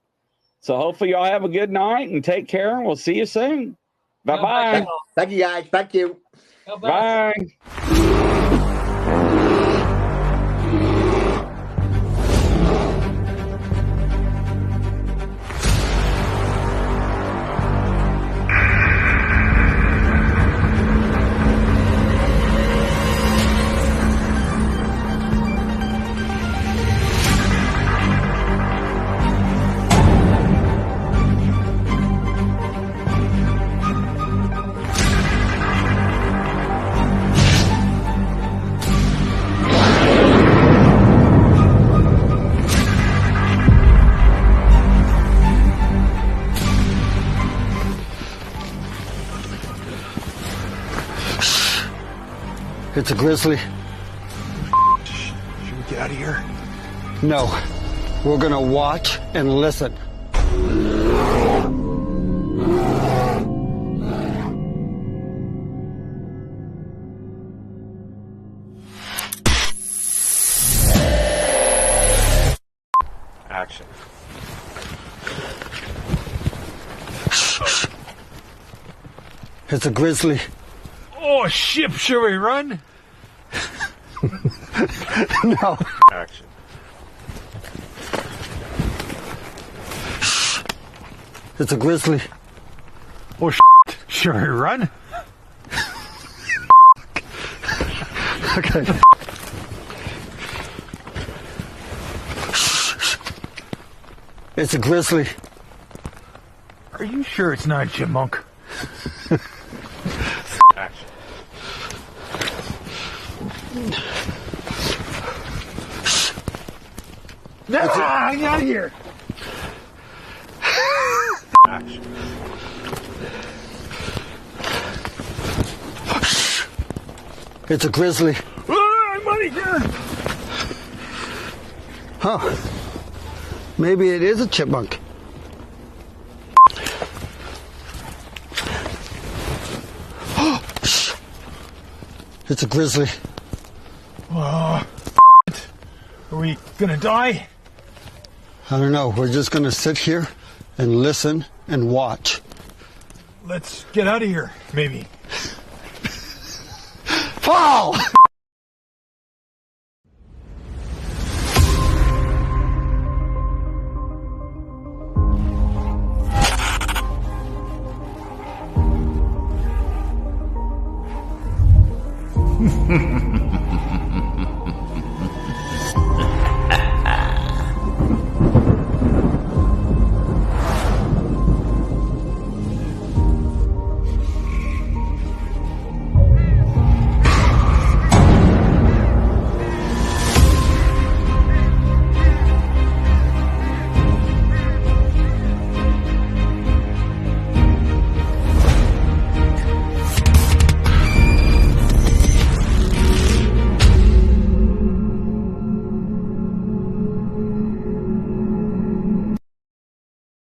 So, hopefully, y'all have a good night and take care. And we'll see you soon. Bye-bye. Thank you, guys. Thank you. Bye. It's a grizzly. Should we get out of here? No. We're gonna watch and listen. Action. It's a grizzly. Oh, shit, should we run? No. Action. It's a grizzly. Oh, shit, should we run? Okay. It's a grizzly. Are you sure it's not a chipmunk? Action. I'm out of here. Action. It's a grizzly. I'm out of here. Huh. Maybe it is a chipmunk. It's a grizzly. Are we gonna die? I don't know. We're just going to sit here and listen and watch. Let's get out of here, maybe. Fall!